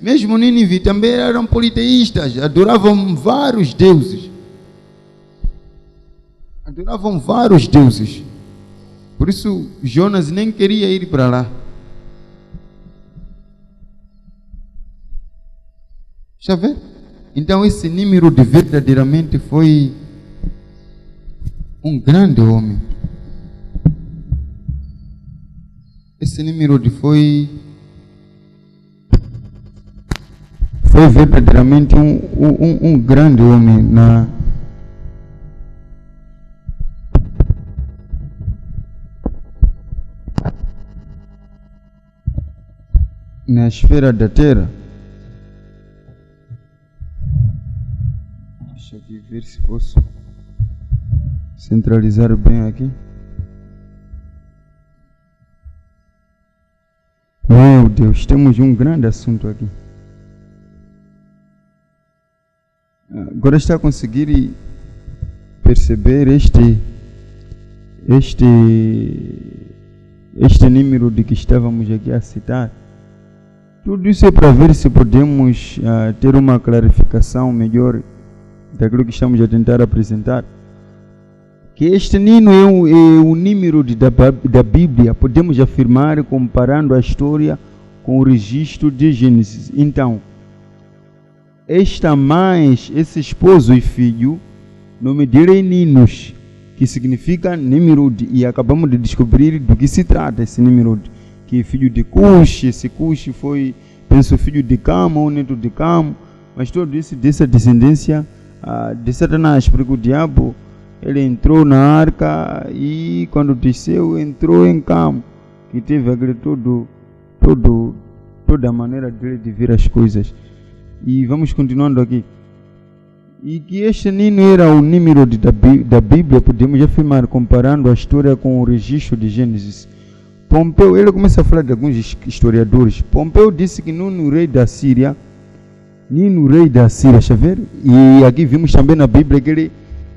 mesmo Nínive também eram politeístas, adoravam vários deuses. Adoravam vários deuses. Por isso Jonas nem queria ir para lá. Deixa eu ver. Então esse Nimrod verdadeiramente foi um grande homem. Esse Nimrod foi verdadeiramente um grande homem na esfera da terra. Deixa eu ver se posso centralizar bem aqui. Meu Deus, temos um grande assunto aqui. Agora está a conseguir perceber este Nimrod que estávamos aqui a citar. Tudo isso é para ver se podemos ter uma clarificação melhor daquilo que estamos a tentar apresentar. Que este Nino é o Nimrod da Bíblia, podemos afirmar, comparando a história com o registro de Gênesis. Então, esta mãe, esse esposo e filho, nome dele é Ninos, que significa Nimrod, e acabamos de descobrir do que se trata esse Nimrod, que é filho de Cush. Esse Cush foi, penso, filho de Cam, ou neto de Cam, mas todo isso dessa descendência de Satanás, porque o diabo, ele entrou na arca e quando desceu, entrou em Cam, que teve aquele toda a maneira dele de ver as coisas. E vamos continuando aqui. E que este Nino era o Nimrod da Bíblia, podemos afirmar, comparando a história com o registro de Gênesis. Pompeu, ele começa a falar de alguns historiadores. Pompeu disse que Nino, rei da Síria, deixa eu ver, e aqui vimos também na Bíblia que ele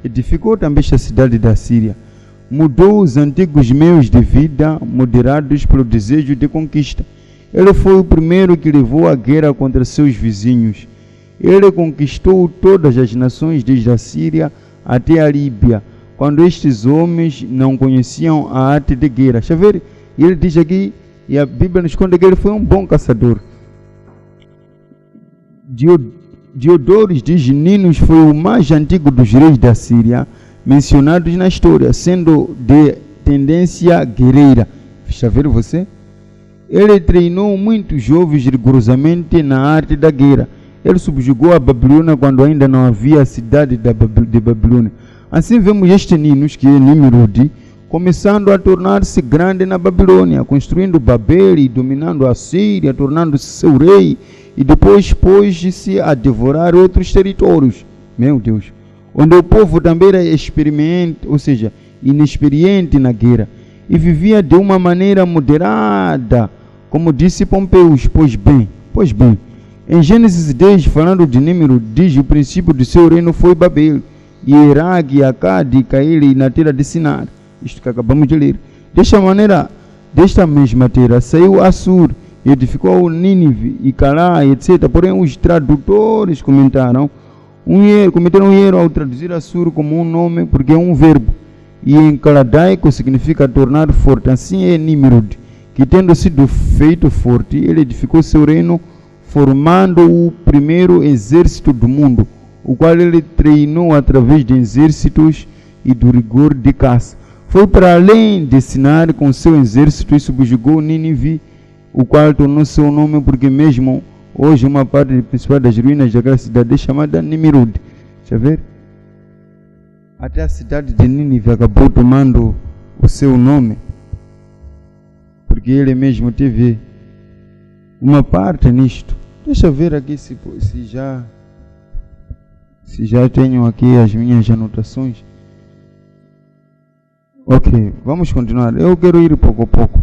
edificou também esta cidade da Síria. Mudou os antigos meios de vida, moderados pelo desejo de conquista. Ele foi o primeiro que levou a guerra contra seus vizinhos. Ele conquistou todas as nações, desde a Síria até a Líbia, quando estes homens não conheciam a arte de guerra. Deixa eu ver, ele diz aqui, e a Bíblia nos conta que ele foi um bom caçador. Diodores de Ninos foi o mais antigo dos reis da Síria, mencionados na história, sendo de tendência guerreira. Deixa eu ver você. Ele treinou muitos jovens rigorosamente na arte da guerra. Ele subjugou a Babilônia quando ainda não havia a cidade de Babilônia. Assim vemos este Ninos, que é Nimrod, começando a tornar-se grande na Babilônia, construindo Babel e dominando a Síria, tornando-se seu rei, e depois pôs-se a devorar outros territórios. Meu Deus! Onde o povo também era inexperiente na guerra. e vivia de uma maneira moderada, como disse Pompeus. Pois bem, em Gênesis 10, falando de Nímero, diz: o princípio do seu reino foi Babel, e Iraque, Acade, Caíle na terra de Sinar. Isto que acabamos de ler. Desta mesma terra saiu Assur, e edificou Nínive e Calá, etc. Porém, os tradutores cometeram um erro ao traduzir Assur como um nome, porque é um verbo, e em caladaico significa tornar forte. Assim é Nimrod, que tendo sido feito forte, ele edificou seu reino, formando o primeiro exército do mundo, o qual ele treinou através de exércitos e do rigor de caça. Foi para além de Sinar com seu exército e subjugou Nínive, o qual tornou seu nome, porque mesmo hoje uma parte principal das ruínas daquela cidade é chamada Nimrod. Deixa eu ver. Até a cidade de Nínive acabou tomando o seu nome, porque ele mesmo teve uma parte nisto. Deixa eu ver aqui se já tenho aqui as minhas anotações. Ok, vamos continuar. Eu quero ir pouco a pouco.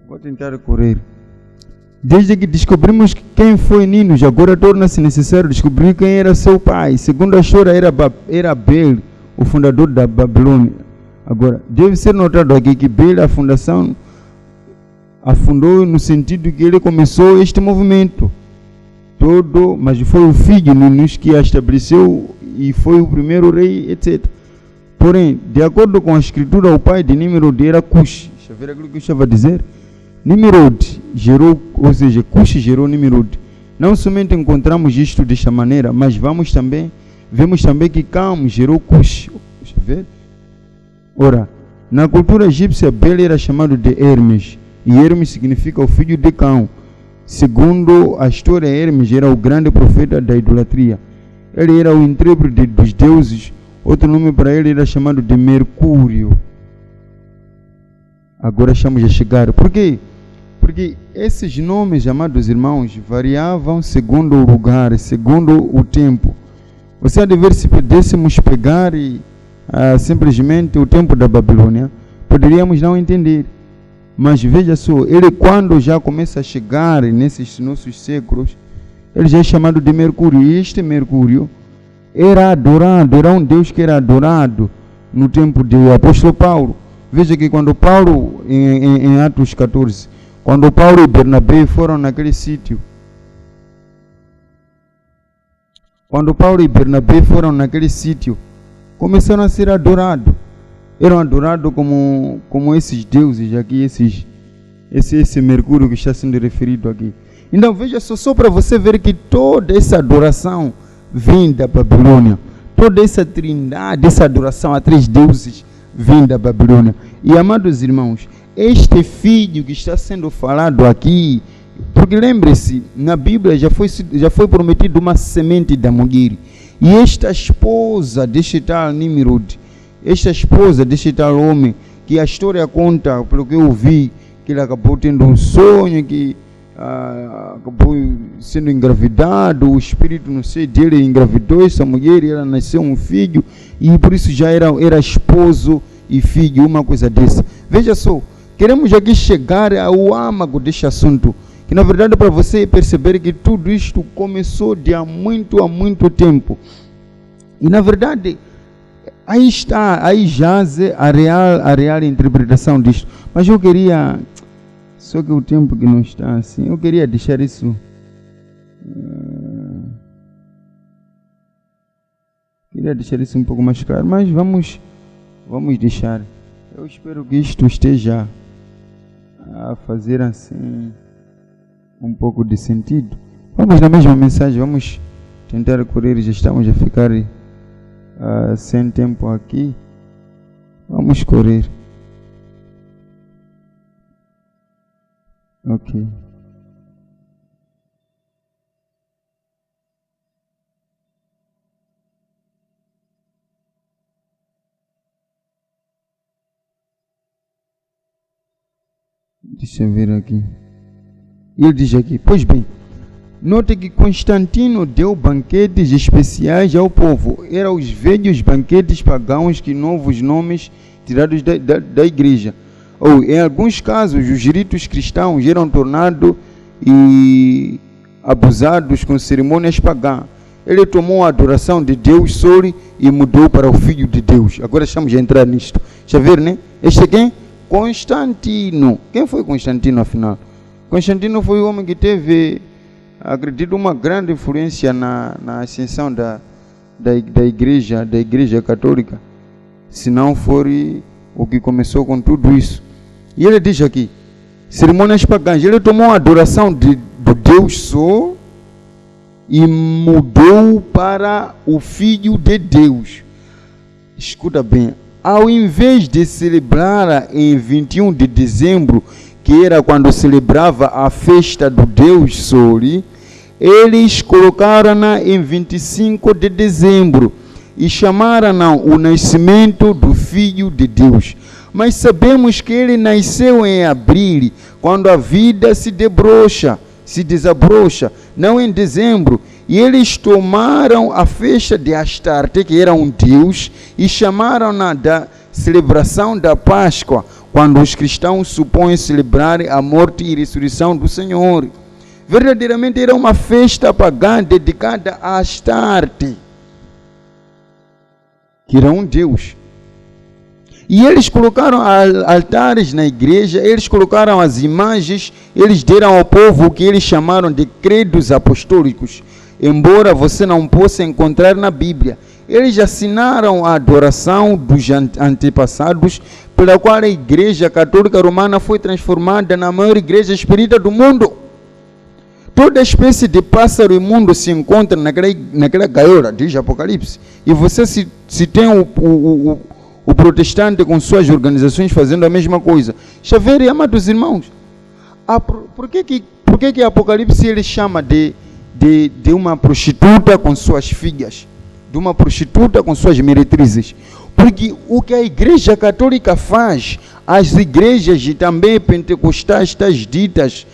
Vou tentar correr. Desde que descobrimos quem foi Nínive, agora torna-se necessário descobrir quem era seu pai. Segundo a história, era Bel, o fundador da Babilônia. Agora, deve ser notado aqui que Bel, afundou no sentido que ele começou este movimento todo, mas foi o filho Nínive que a estabeleceu e foi o primeiro rei, etc. Porém, de acordo com a escritura, o pai de Nimrod era Cush. Deixa eu ver aquilo que eu estava a dizer. Nimrod gerou, ou seja, Cush gerou Nimrod. Não somente encontramos isto desta maneira, mas vemos também que Cam gerou Cush. Deixa eu ver. Ora, na cultura egípcia, Bel era chamado de Hermes, e Hermes significa o filho de Cão. Segundo a história, Hermes era o grande profeta da idolatria. Ele era o intérprete dos deuses. Outro nome para ele era chamado de Mercúrio. Agora estamos a chegar. Por quê? Porque esses nomes, amados irmãos, variavam segundo o lugar, segundo o tempo. Você há de ver, se pudéssemos pegar simplesmente o tempo da Babilônia, poderíamos não entender. Mas veja só, ele quando já começa a chegar nesses nossos séculos, ele já é chamado de Mercúrio. E este Mercúrio era adorado, era um Deus que era adorado no tempo do apóstolo Paulo. Veja que quando Paulo, em Atos 14, quando Paulo e Bernabé foram naquele sítio, começaram a ser adorados. Eram adorados como esses deuses aqui, esse Mercúrio que está sendo referido aqui. Então veja só para você ver que toda essa adoração vem da Babilônia. Toda essa trindade, essa adoração a três deuses vem da Babilônia. E amados irmãos, este filho que está sendo falado aqui, porque lembre-se, na Bíblia já foi prometido uma semente da mulher. E esta esposa deste tal Nimrod, esta esposa deste tal homem, que a história conta, pelo que eu vi, que ele acabou tendo um sonho, que acabou sendo engravidado, o espírito, não sei, dele engravidou essa mulher, e ela nasceu um filho, e por isso já era esposo e filho, uma coisa dessa. Veja só, queremos aqui chegar ao âmago deste assunto, que na verdade para você perceber que tudo isto começou de há muito tempo. E na verdade, aí jaze a real interpretação disto. Mas eu queria, só que o tempo que não está assim, eu queria deixar isso. Queria deixar isso um pouco mais claro, mas vamos deixar. Eu espero que isto esteja a fazer assim um pouco de sentido. Vamos na mesma mensagem, vamos tentar correr, já estamos a ficar sem tempo aqui. Vamos correr. Ok. Deixa eu ver aqui. Ele diz aqui, pois bem, Note que Constantino deu banquetes especiais ao povo. Eram os velhos banquetes pagãos que novos nomes tirados da igreja. Ou, em alguns casos, os ritos cristãos eram tornados e abusados com cerimônias pagãs. Ele tomou a adoração de Deus Sol e mudou para o Filho de Deus. Agora estamos a entrar nisto. Deixa eu ver, né? Este é quem? Constantino. Quem foi Constantino, afinal? Constantino foi o homem que teve, acredito, uma grande influência na ascensão da igreja católica. Se não for o que começou com tudo isso. E ele diz aqui, cerimônias pagãs. Ele tomou a adoração do Deus Sol e mudou para o Filho de Deus. Escuta bem, ao invés de celebrar em 21 de dezembro, que era quando celebrava a festa do Deus Sol, eles colocaram-na em 25 de dezembro e chamaram o nascimento do Filho de Deus. Mas sabemos que ele nasceu em abril, quando a vida se desabrocha, não em dezembro. E eles tomaram a festa de Astarte, que era um deus, e chamaram-na da celebração da Páscoa, quando os cristãos supõem celebrar a morte e ressurreição do Senhor. Verdadeiramente era uma festa pagã dedicada a Astarte, que era um deus. E eles colocaram altares na igreja, eles colocaram as imagens, eles deram ao povo o que eles chamaram de credos apostólicos, embora você não possa encontrar na Bíblia. Eles assinaram a adoração dos antepassados, pela qual a Igreja Católica Romana foi transformada na maior igreja espírita do mundo. Toda espécie de pássaro imundo se encontra naquela gaiola, diz Apocalipse. E você se tem o protestante com suas organizações fazendo a mesma coisa. Xavier, amados irmãos, por que Apocalipse ele chama de uma prostituta com suas filhas, de uma prostituta com suas meretrizes? Porque o que a Igreja Católica faz, as igrejas e também pentecostais, tais ditas,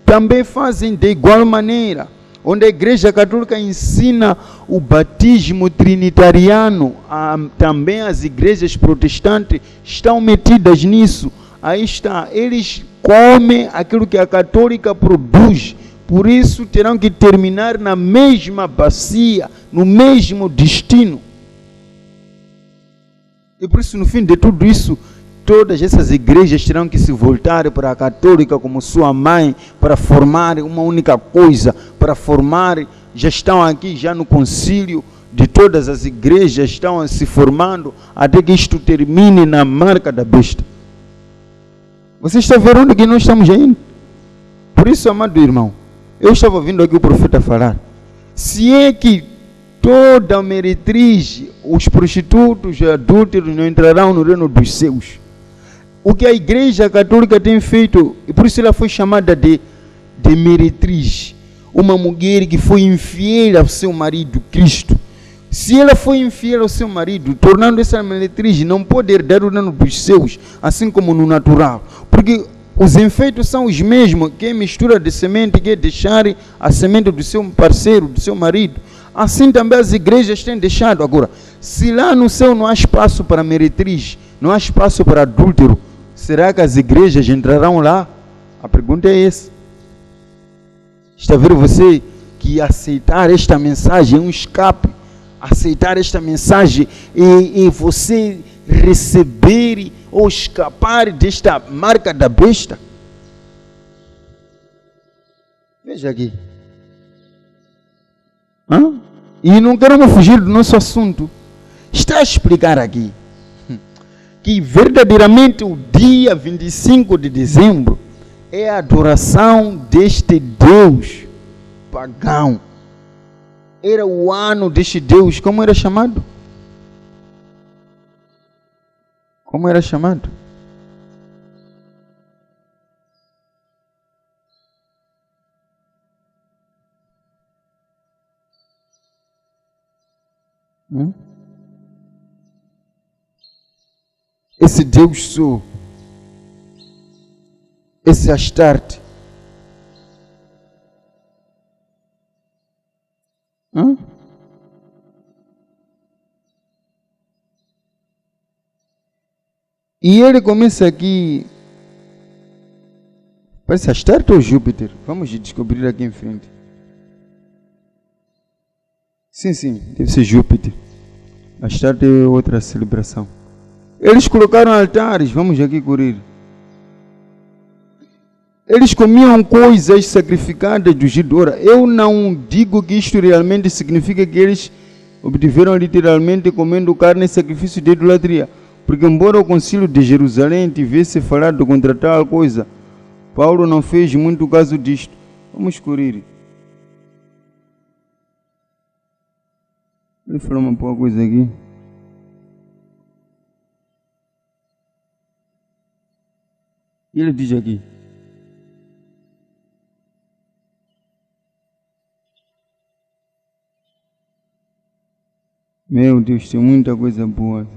também fazem de igual maneira. Onde a Igreja Católica ensina o batismo trinitariano, também as igrejas protestantes estão metidas nisso. Aí está, eles comem aquilo que a católica produz, por isso terão que terminar na mesma bacia, no mesmo destino. E por isso, no fim de tudo isso, todas essas igrejas terão que se voltar para a católica como sua mãe, para formar uma única coisa, para formar, já estão aqui, já no concílio de todas as igrejas, estão se formando, até que isto termine na marca da besta. Você está vendo onde que nós estamos indo? Por isso, amado irmão, eu estava ouvindo aqui o profeta falar, se é que toda a meretriz, os prostitutos e adúlteros não entrarão no reino dos céus. O que a Igreja Católica tem feito, e por isso ela foi chamada de meretriz, uma mulher que foi infiel ao seu marido Cristo. Se ela foi infiel ao seu marido, tornando essa meretriz, não pode herdar o reino dos céus, assim como no natural, porque os efeitos são os mesmos. Quem mistura de semente quer deixar a semente do seu parceiro, do seu marido. Assim também as igrejas têm deixado. Agora, se lá no céu não há espaço para meretriz, não há espaço para adúltero, será que as igrejas entrarão lá? A pergunta é essa. Está vendo você que aceitar esta mensagem é um escape? Aceitar esta mensagem e você receber ou escapar desta marca da besta? Veja aqui. E não queremos fugir do nosso assunto. Está a explicar aqui que verdadeiramente o dia 25 de dezembro é a adoração deste Deus pagão. Era o ano deste Deus, como era chamado? Como era chamado? Esse Deus Sol, esse Astarte, Hã? E ele começa aqui, parece Astarte ou Júpiter? Vamos descobrir aqui em frente. Sim, deve ser Júpiter. Astarte é outra celebração. Eles colocaram altares, vamos aqui correr. Eles comiam coisas sacrificadas do Gidora. Eu não digo que isto realmente significa que eles obtiveram literalmente comendo carne e sacrifício de idolatria. Porque embora o concílio de Jerusalém tivesse falado contra tal coisa, Paulo não fez muito caso disto. Vamos correr. Ele falou uma boa coisa aqui. E ele diz aqui. Meu Deus, tem muita coisa boa.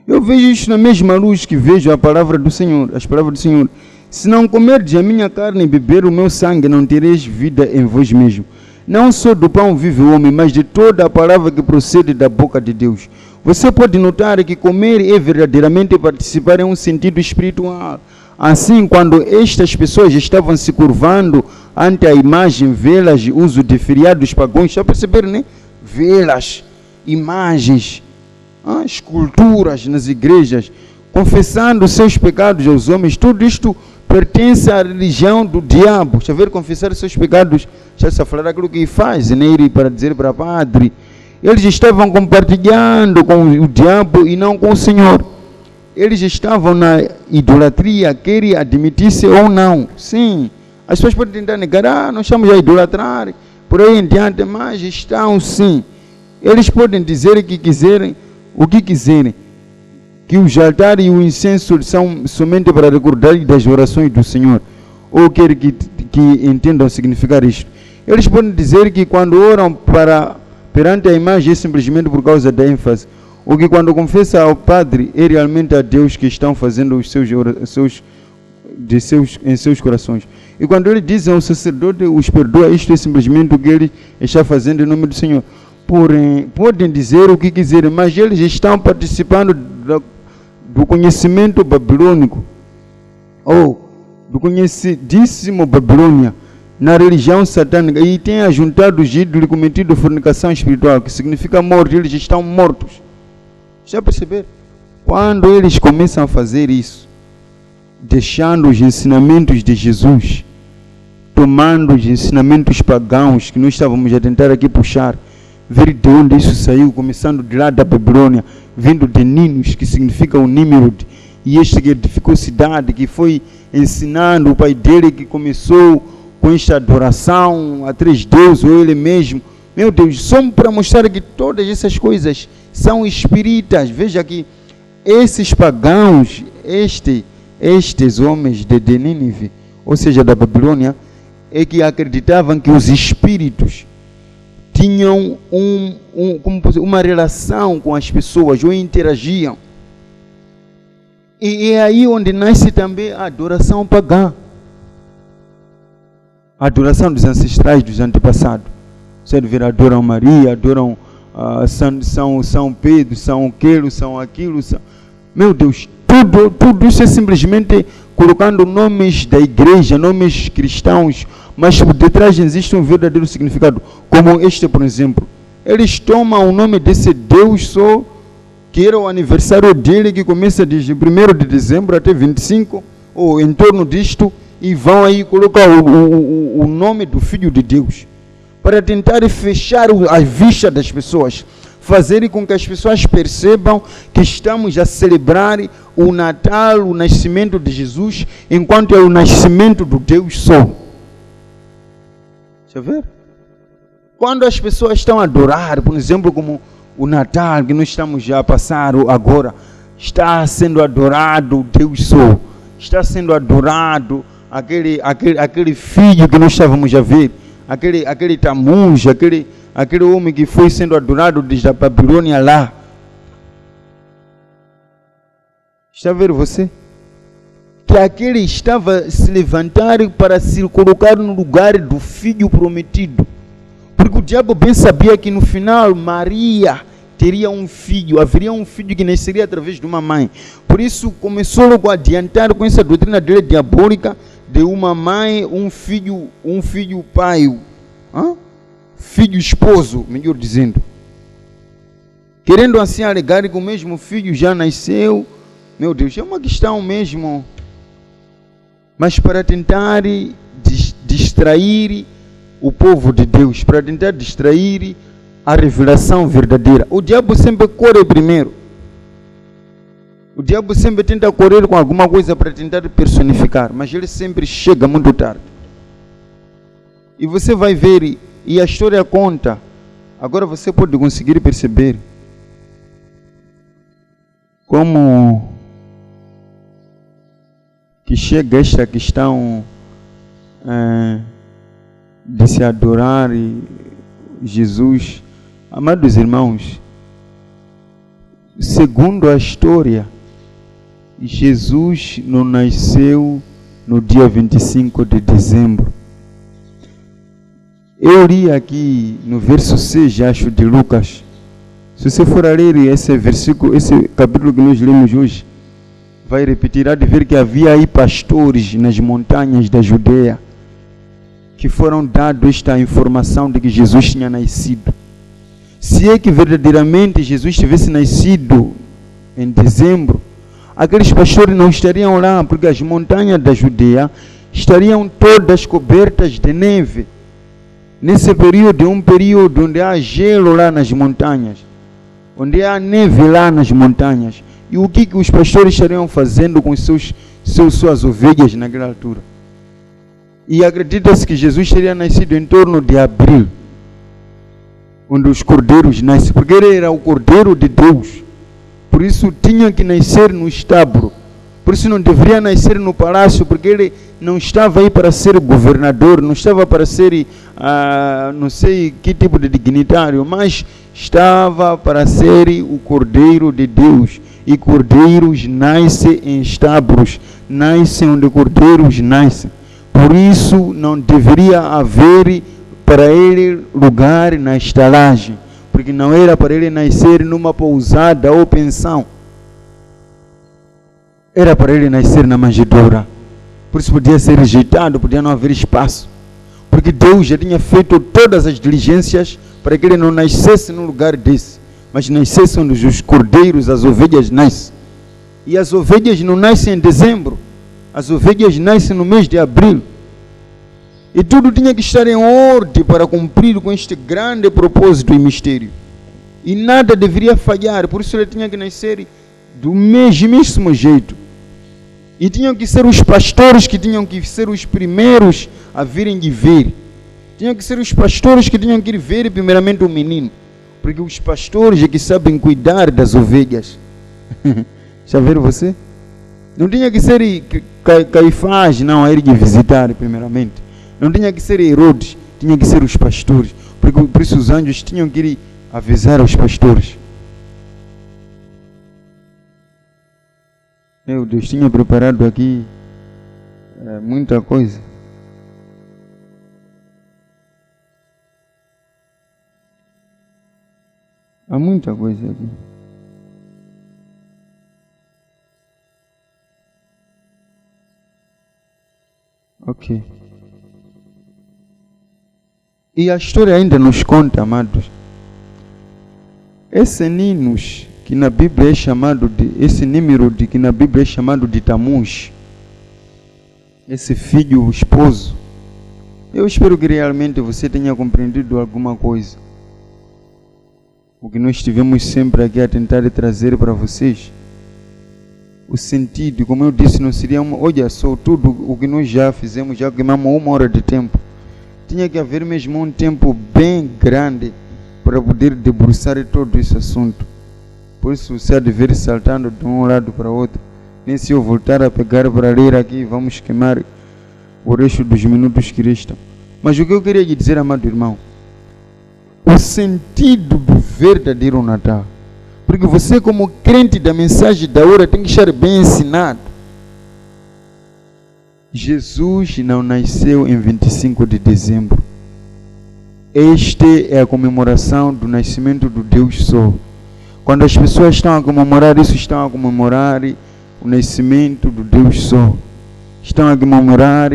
Eu vejo isso na mesma luz que vejo a palavra do Senhor, as palavras do Senhor. Se não comerdes a minha carne e beber o meu sangue, não tereis vida em vós mesmo. Não só do pão vive o homem, mas de toda a palavra que procede da boca de Deus. Você pode notar que comer é verdadeiramente participar em um sentido espiritual. Assim, quando estas pessoas estavam se curvando ante a imagem, velas de uso de feriados pagãos, já perceberam, né? Velas, imagens, esculturas nas igrejas, confessando seus pecados aos homens, tudo isto pertence à religião do diabo. Deixa eu ver, confessar seus pecados, já se falar aquilo que faz, né? Ir para dizer para padre. Eles estavam compartilhando com o diabo e não com o Senhor. Eles estavam na idolatria, quer admitisse ou não. Sim, as pessoas podem tentar negar, nós estamos a idolatrar, por aí em diante, mas estão sim. Eles podem dizer que quiserem, o que quiserem, que os altares e o incenso são somente para recordar das orações do Senhor, ou quer que entendam significar isto. Eles podem dizer que quando oram perante a imagem é simplesmente por causa da ênfase, ou que quando confessa ao Padre é realmente a Deus que estão fazendo em seus corações. E quando eles dizem ao sacerdote os perdoa, isto é simplesmente o que ele está fazendo em nome do Senhor. Porém, podem dizer o que quiserem, mas eles estão participando do conhecimento babilônico, ou do conhecidíssimo Babilônia, na religião satânica, e têm ajuntado os ídolos e cometido fornicação espiritual, que significa morte. Eles estão mortos. Já perceberam? Quando eles começam a fazer isso, deixando os ensinamentos de Jesus, tomando os ensinamentos pagãos que nós estávamos a tentar aqui puxar, ver de onde isso saiu, começando de lá da Babilônia, vindo de Ninos, que significa o Nimrod, e este que edificou cidade, que foi ensinando o pai dele, que começou com esta adoração a três deuses, ou ele mesmo. Meu Deus, só para mostrar que todas essas coisas são espíritas. Veja que esses pagãos, estes homens de Nínive, ou seja, da Babilônia, é que acreditavam que os espíritos tinham uma relação com as pessoas, ou interagiam. E é aí onde nasce também a adoração pagã. A adoração dos ancestrais, dos antepassados. Você ver, adoram Maria, adoram São Pedro, São aquilo, São aquilo. Meu Deus, tudo isso é simplesmente colocando nomes da igreja, nomes cristãos, mas por detrás existe um verdadeiro significado. Como este, por exemplo. Eles tomam o nome desse Deus só, que era o aniversário dele, que começa desde 1º de dezembro até 25, ou em torno disto, e vão aí colocar o nome do Filho de Deus, para tentar fechar a vista das pessoas, fazer com que as pessoas percebam que estamos a celebrar o Natal, o nascimento de Jesus, enquanto é o nascimento do Deus só. Deixa eu ver. Quando as pessoas estão a adorar, por exemplo, como o Natal, que nós estamos já a passar agora, está sendo adorado o Deus só, está sendo adorado aquele filho que nós estávamos a ver, aquele Tamuz, aquele homem que foi sendo adorado desde a Babilônia lá. Está a ver você? Que aquele estava a se levantar para se colocar no lugar do filho prometido. Porque o diabo bem sabia que no final Maria teria um filho, haveria um filho que nasceria através de uma mãe. Por isso começou logo a adiantar com essa doutrina dele diabólica de uma mãe, um filho pai, filho esposo, melhor dizendo. Querendo assim alegar que o mesmo filho já nasceu. Meu Deus, é uma questão mesmo. Mas para tentar distrair o povo de Deus, para tentar distrair a revelação verdadeira. O diabo sempre corre primeiro. O diabo sempre tenta correr com alguma coisa para tentar personificar, mas ele sempre chega muito tarde. E você vai ver, e a história conta, agora você pode conseguir perceber como que chega esta questão de se adorar Jesus. Amados irmãos, segundo a história, Jesus não nasceu no dia 25 de dezembro. Eu li aqui no verso 6, acho, de Lucas. Se você for a ler esse versículo, esse capítulo que nós lemos hoje, vai repetir, há de ver que havia aí pastores nas montanhas da Judeia que foram dados esta informação de que Jesus tinha nascido. Se é que verdadeiramente Jesus tivesse nascido em dezembro, aqueles pastores não estariam lá, porque as montanhas da Judeia estariam todas cobertas de neve. Nesse período, é um período onde há gelo lá nas montanhas, onde há neve lá nas montanhas. E o que os pastores estariam fazendo com suas ovelhas naquela altura? E acredita-se que Jesus teria nascido em torno de abril, onde os cordeiros nascem, porque ele era o cordeiro de Deus. Por isso tinha que nascer no estábulo. Por isso não deveria nascer no palácio, porque ele não estava aí para ser governador, não estava para ser, não sei que tipo de dignitário, mas estava para ser o cordeiro de Deus. E cordeiros nascem em estábulos, nascem onde cordeiros nascem. Por isso não deveria haver para ele lugar na estalagem, porque não era para ele nascer numa pousada ou pensão. Era para ele nascer na manjedoura. Por isso podia ser rejeitado, podia não haver espaço. Porque Deus já tinha feito todas as diligências para que ele não nascesse num lugar desse, mas nascesse onde os cordeiros, as ovelhas nascem. E as ovelhas não nascem em dezembro, as ovelhas nascem no mês de abril. E tudo tinha que estar em ordem para cumprir com este grande propósito e mistério. E nada deveria falhar, por isso ele tinha que nascer do mesmíssimo jeito. E tinham que ser os pastores que tinham que ser os primeiros a virem de ver. Tinham que ser os pastores que tinham que ir ver primeiramente o menino. Porque os pastores é que sabem cuidar das ovelhas. Já viram você? Não tinha que ser Caifás, não, a ir de visitar primeiramente. Não tinha que ser Herodes, tinha que ser os pastores. Porque por isso os anjos tinham que ir avisar aos pastores. Meu Deus, tinha preparado aqui muita coisa. Há muita coisa aqui. Ok. E a história ainda nos conta, amados, esse Ninos, que na Bíblia é chamado de, esse Nímirode, que na Bíblia é chamado de Tamuz, esse filho, o esposo, eu espero que realmente você tenha compreendido alguma coisa. O que nós estivemos sempre aqui a tentar trazer para vocês, o sentido, como eu disse, não seria olha só, tudo o que nós já fizemos, já queimamos 1 hora de tempo. Tinha que haver mesmo um tempo bem grande para poder debruçar todo esse assunto. Por isso você há de ver saltando de um lado para outro. Nem se eu voltar a pegar para ler aqui, vamos queimar o resto dos minutos que restam. Mas o que eu queria lhe dizer, amado irmão, o sentido do verdadeiro Natal. Porque você, como crente da mensagem da hora, tem que estar bem ensinado. Jesus não nasceu em 25 de dezembro. Este é a comemoração do nascimento do Deus Sol. Quando as pessoas estão a comemorar isso, estão a comemorar o nascimento do Deus Sol. Estão a comemorar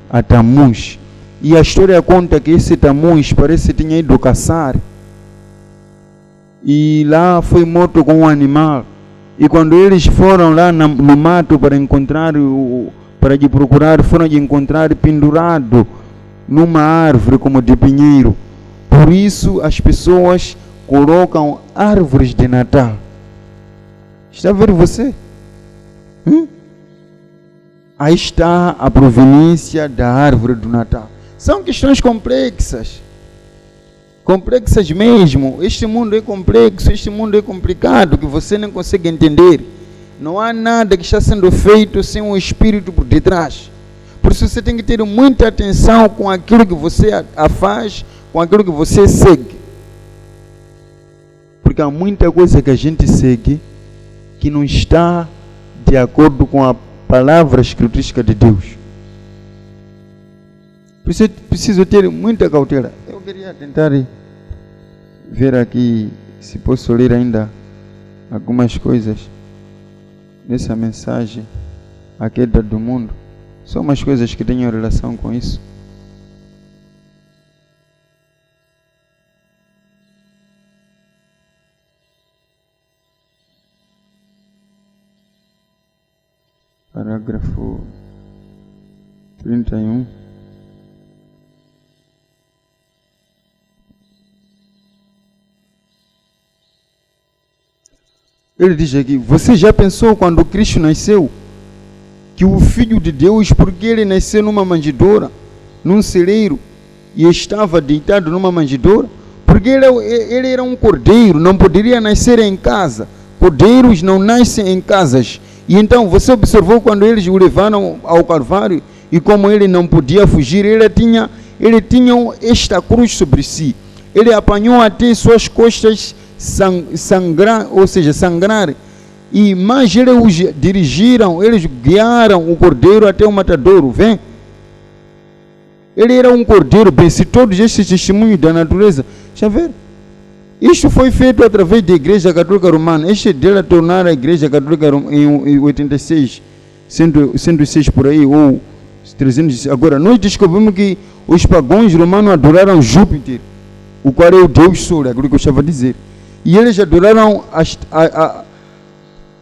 a Tammuz. E a história conta que esse Tammuz parece que tinha ido caçar. E lá foi morto com um animal. E quando eles foram lá no mato para encontrar, para lhe procurar, foram lhe encontrar pendurado numa árvore como de pinheiro. Por isso as pessoas colocam árvores de Natal. Está a ver você? Aí está a proveniência da árvore do Natal. São questões complexas. Complexas mesmo. Este mundo é complexo, este mundo é complicado, que você não consegue entender. Não há nada que está sendo feito sem um espírito por detrás. Por isso você tem que ter muita atenção com aquilo que você faz, com aquilo que você segue. Porque há muita coisa que a gente segue que não está de acordo com a palavra escriturística de Deus. Preciso ter muita cautela. Eu queria tentar ver aqui se posso ler ainda algumas coisas nessa mensagem, a queda do mundo. São umas coisas que tenham relação com isso. Parágrafo 31. Ele diz aqui: você já pensou quando Cristo nasceu que o Filho de Deus, porque ele nasceu numa manjedoura, num celeiro, e estava deitado numa manjedoura, porque ele era um cordeiro, não poderia nascer em casa. Cordeiros não nascem em casas. E então você observou quando eles o levaram ao Calvário, e como ele não podia fugir, ele tinha esta cruz sobre si. Ele apanhou até suas costas sangrar, mas eles os dirigiram, eles guiaram o cordeiro até o matadouro. Vem? Ele era um cordeiro, bem, se todos estes testemunhos da natureza, deixa eu ver. Isto foi feito através da Igreja Católica Romana. Este dela tornar a Igreja Católica em 86, 106 por aí, ou 300. Agora, nós descobrimos que os pagãos romanos adoraram Júpiter, o qual é o Deus Sol, aquilo que eu estava a dizer. E eles adoraram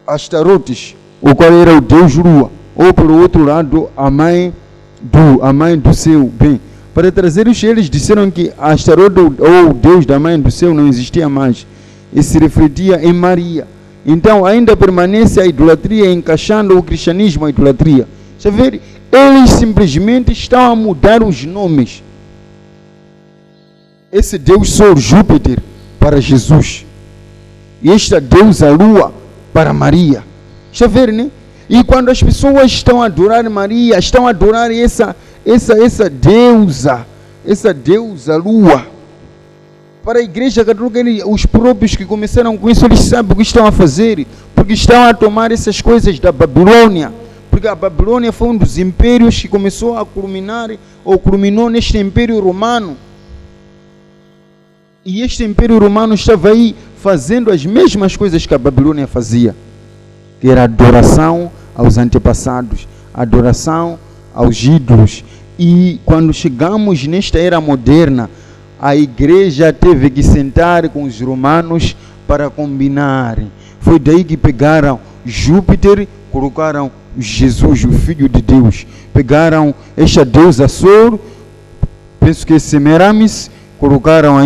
Astarotes, o qual era o Deus Lua, ou pelo outro lado, a mãe do céu. Bem, para trazer isso, eles disseram que Astarote, ou o Deus da mãe do céu, não existia mais, e se refletia em Maria. Então ainda permanece a idolatria, encaixando o cristianismo à idolatria. Você vê, eles simplesmente estão a mudar os nomes. Esse Deus Sol, Júpiter, para Jesus, e esta deusa Lua para Maria. Deixa eu ver, né? E quando as pessoas estão a adorar Maria, estão a adorar essa deusa Lua. Para a Igreja Católica, os próprios que começaram com isso, eles sabem o que estão a fazer, porque estão a tomar essas coisas da Babilônia. Porque a Babilônia foi um dos impérios que começou a culminou neste Império Romano. E este Império Romano estava aí fazendo as mesmas coisas que a Babilônia fazia, que era adoração aos antepassados, adoração aos ídolos. E quando chegamos nesta era moderna, a igreja teve que sentar com os romanos para combinar. Foi daí que pegaram Júpiter, colocaram Jesus, o Filho de Deus. Pegaram esta deusa Sol, penso que é Semiramis, colocaram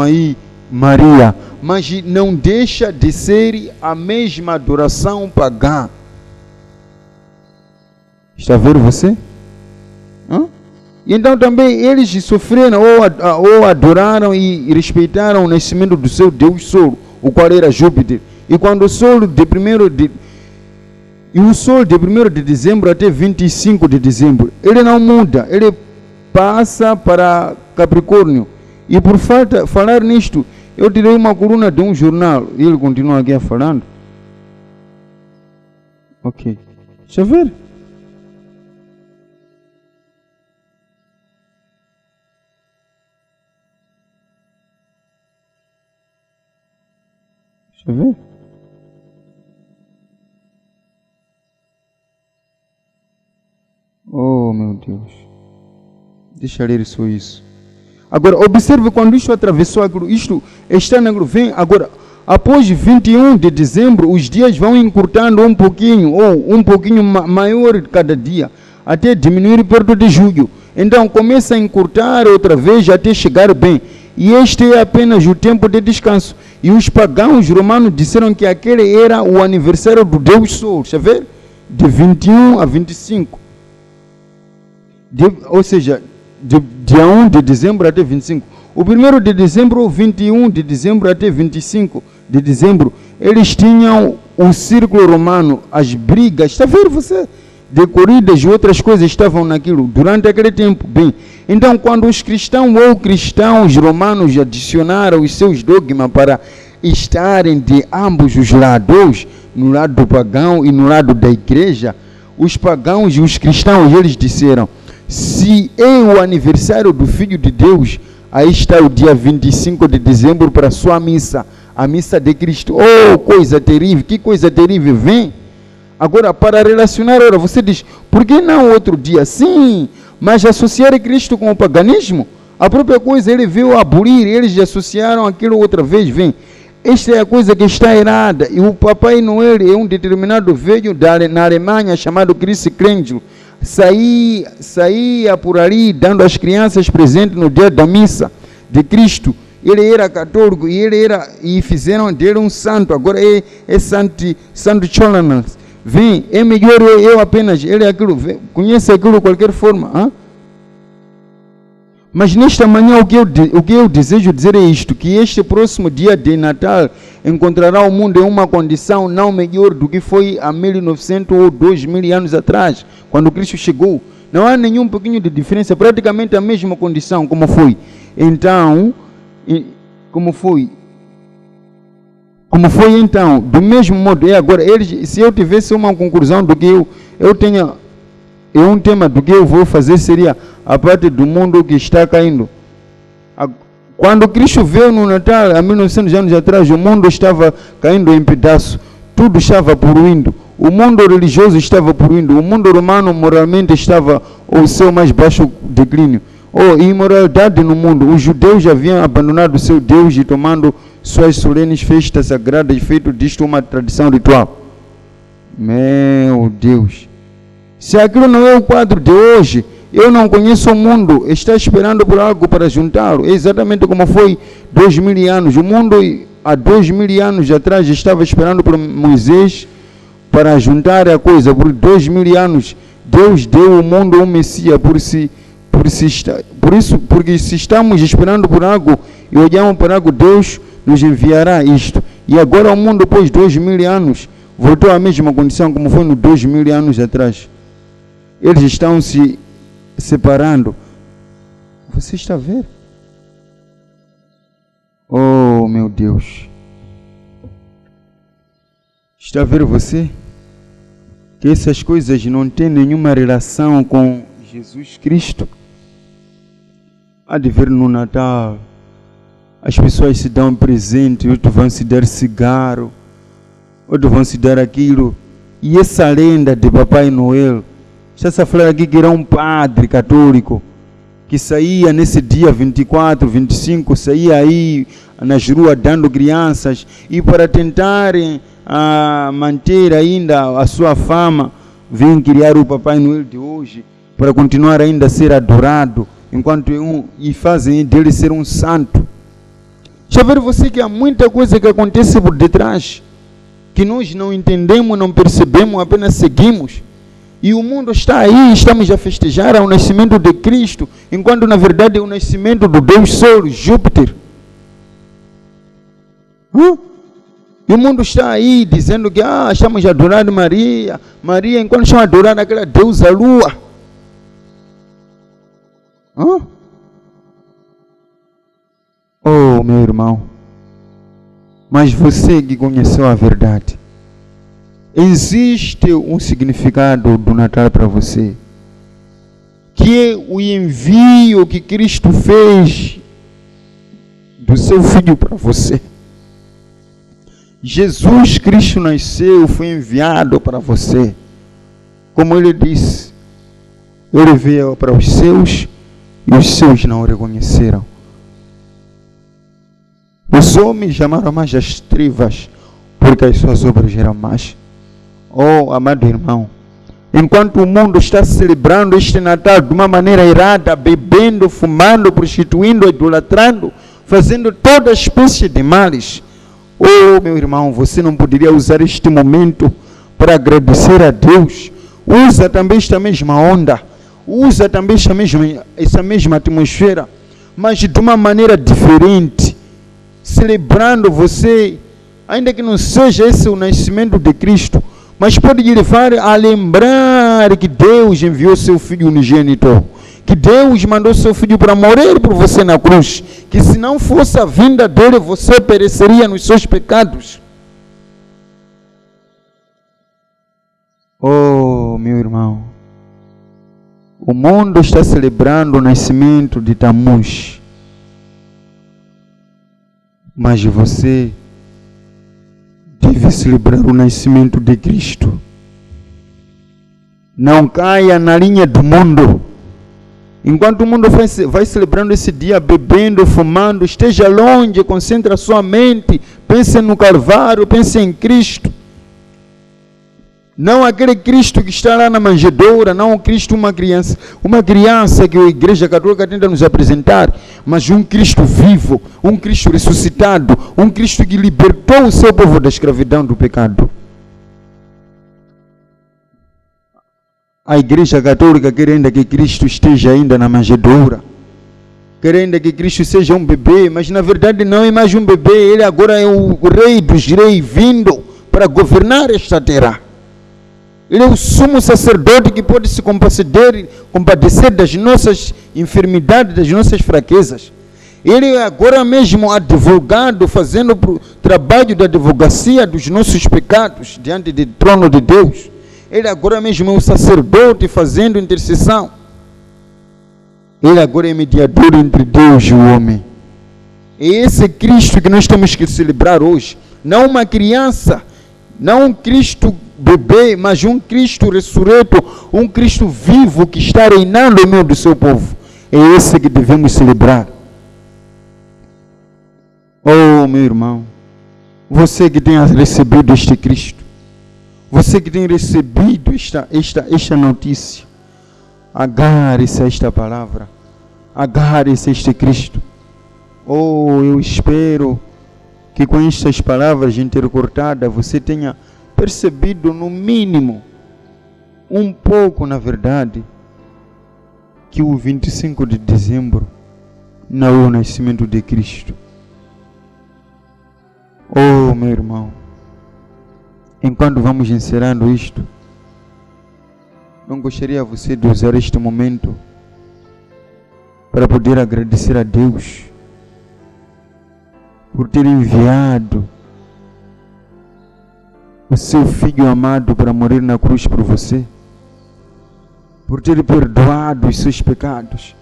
aí Maria. Mas não deixa de ser a mesma adoração pagã. Está a ver você? E então também eles sofreram ou adoraram e respeitaram o nascimento do seu Deus Sol, o qual era Júpiter. E quando o Sol de 1º de dezembro até 25 de dezembro, ele não muda, ele passa para Capricórnio. E por falar nisto, eu tirei uma coluna de um jornal e ele continua aqui falando. Ok. Deixa eu ver. Deixa eu ver. Oh, meu Deus. Deixa eu ler só isso. Agora, observe quando isto atravessou aquilo. Isto está negro. Vem agora. Após 21 de dezembro, os dias vão encurtando um pouquinho, ou um pouquinho maior cada dia, até diminuir perto de julho. Então, começa a encurtar outra vez até chegar bem. E este é apenas o tempo de descanso. E os pagãos romanos disseram que aquele era o aniversário do Deus Sol. Deixa eu ver? De 21 a 25. Ou seja, de dia 1 de dezembro até 25. O 1º de dezembro, 21 de dezembro até 25 de dezembro, eles tinham o círculo romano, as brigas, está vendo você? De corridas e outras coisas estavam naquilo, durante aquele tempo. Bem, então quando os cristãos ou cristãos romanos adicionaram os seus dogmas para estarem de ambos os lados, no lado do pagão e no lado da igreja, os pagãos e os cristãos, eles disseram, se é o aniversário do Filho de Deus, aí está o dia 25 de dezembro para a sua missa, a missa de Cristo. Oh, coisa terrível, que coisa terrível, vem. Agora, para relacionar, ora, você diz, por que não outro dia? Sim, mas associar Cristo com o paganismo, a própria coisa, ele veio abolir, eles associaram aquilo outra vez, vem. Esta é a coisa que está errada, e o Papai Noel é um determinado velho na Alemanha chamado Chris Krengel, saía por ali dando às crianças presentes no dia da missa de Cristo. Ele era católico e fizeram dele um santo. Agora é Santo Cholanas. Vem, é melhor eu apenas, ele é aquilo, conhece aquilo de qualquer forma. Hein? Mas nesta manhã o que eu desejo dizer é isto, que este próximo dia de Natal encontrará o mundo em uma condição não melhor do que foi há 1900 ou 2000 anos atrás, quando Cristo chegou. Não há nenhum pouquinho de diferença, praticamente a mesma condição como foi. Então, como foi então, do mesmo modo, agora, se eu tivesse uma conclusão do que eu tenho, um tema do que eu vou fazer seria a parte do mundo que está caindo. Quando Cristo veio no Natal, há 1900 anos atrás, o mundo estava caindo em pedaços, tudo estava poluindo, o mundo religioso estava poluindo, o mundo romano moralmente estava ao seu mais baixo declínio. Imoralidade no mundo, os judeus já haviam abandonado o seu Deus e tomando suas solenes festas sagradas, feito disto uma tradição ritual. Meu Deus! Se aquilo não é o quadro de hoje, eu não conheço o mundo, está esperando por algo para juntá-lo. É exatamente como foi 2000 anos. O mundo, há 2000 anos atrás, estava esperando por Moisés para juntar a coisa. Por 2000 anos, Deus deu ao mundo um Messias. Porque se estamos esperando por algo e olhamos para algo, Deus nos enviará isto. E agora o mundo, depois de 2000 anos, voltou à mesma condição como foi no 2000 anos atrás. Eles estão se separando. Você está vendo? Oh, meu Deus. Está a ver você? Que essas coisas não têm nenhuma relação com Jesus Cristo. Há de ver no Natal, as pessoas se dão presente, outros vão se dar cigarro, outros vão se dar aquilo. E essa lenda de Papai Noel, está a falar aqui que era um padre católico, que saía nesse dia 24, 25, saía aí nas ruas dando crianças, e para tentarem manter ainda a sua fama, vem criar o Papai Noel de hoje, para continuar ainda a ser adorado, enquanto e fazem dele ser um santo. Já ver você que há muita coisa que acontece por detrás, que nós não entendemos, não percebemos, apenas seguimos. E o mundo está aí, estamos a festejar o nascimento de Cristo, enquanto na verdade é o nascimento do Deus Sol, Júpiter. E o mundo está aí dizendo que estamos a adorar Maria, enquanto estamos a adorar aquela deusa Lua. Oh, meu irmão, mas você que conheceu a verdade, existe um significado do Natal para você, que é o envio que Cristo fez do seu Filho para você. Jesus Cristo nasceu, foi enviado para você. Como ele disse, ele veio para os seus e os seus não o reconheceram. Os homens chamaram mais as trevas, porque as suas obras eram más. Oh, amado irmão, enquanto o mundo está celebrando este Natal de uma maneira errada, bebendo, fumando, prostituindo, idolatrando, fazendo toda espécie de males, oh, meu irmão, você não poderia usar este momento para agradecer a Deus? Usa também esta mesma onda, usa também essa mesma atmosfera, mas de uma maneira diferente, celebrando você, ainda que não seja esse o nascimento de Cristo, mas pode lhe levar a lembrar que Deus enviou seu Filho unigênito, que Deus mandou seu Filho para morrer por você na cruz, que se não fosse a vinda dele, você pereceria nos seus pecados. Oh, meu irmão, o mundo está celebrando o nascimento de Tammuz, mas você deve celebrar o nascimento de Cristo. Não caia na linha do mundo. Enquanto o mundo vai celebrando esse dia, bebendo, fumando, esteja longe, concentre a sua mente, pense no Calvário, pense em Cristo. Não aquele Cristo que está lá na manjedoura, não o Cristo uma criança que a Igreja Católica tenta nos apresentar, mas um Cristo vivo, um Cristo ressuscitado, um Cristo que libertou o seu povo da escravidão do pecado. A Igreja Católica quer ainda que Cristo esteja ainda na manjedoura, quer ainda que Cristo seja um bebê, mas na verdade não é mais um bebê, ele agora é o Rei dos Reis vindo para governar esta terra. Ele é o sumo sacerdote que pode se compadecer das nossas enfermidades, das nossas fraquezas. Ele é agora mesmo advogado, fazendo o trabalho da advocacia dos nossos pecados diante do trono de Deus. Ele agora mesmo é o sacerdote fazendo intercessão. Ele agora é mediador entre Deus e o homem. É esse Cristo que nós temos que celebrar hoje. Não uma criança, não um Cristo bebê, mas um Cristo ressurreto, um Cristo vivo que está reinando em meio do seu povo. É esse que devemos celebrar. Oh, meu irmão, você que tem recebido este Cristo, você que tem recebido esta notícia, agarre-se a esta palavra, agarre-se a este Cristo. Oh, eu espero que com estas palavras intercortadas você tenha percebido no mínimo, um pouco na verdade, que o 25 de dezembro não é o nascimento de Cristo. Oh, meu irmão, enquanto vamos encerrando isto, não gostaria você de usar este momento para poder agradecer a Deus por ter enviado o seu Filho amado para morrer na cruz por você, por ter perdoado os seus pecados,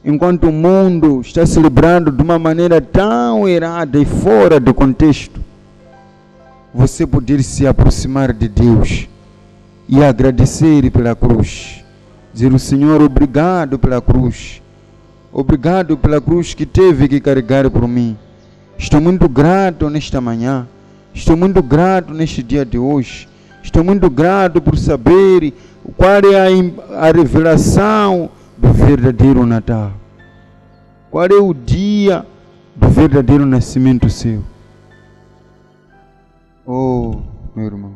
enquanto o mundo está celebrando de uma maneira tão errada e fora do contexto, você poder se aproximar de Deus e agradecer pela cruz, dizer ao Senhor, obrigado pela cruz que teve que carregar por mim. Estou muito grato nesta manhã, estou muito grato neste dia de hoje, estou muito grato por saber qual é a revelação do verdadeiro Natal, qual é o dia do verdadeiro nascimento seu. Oh, meu irmão,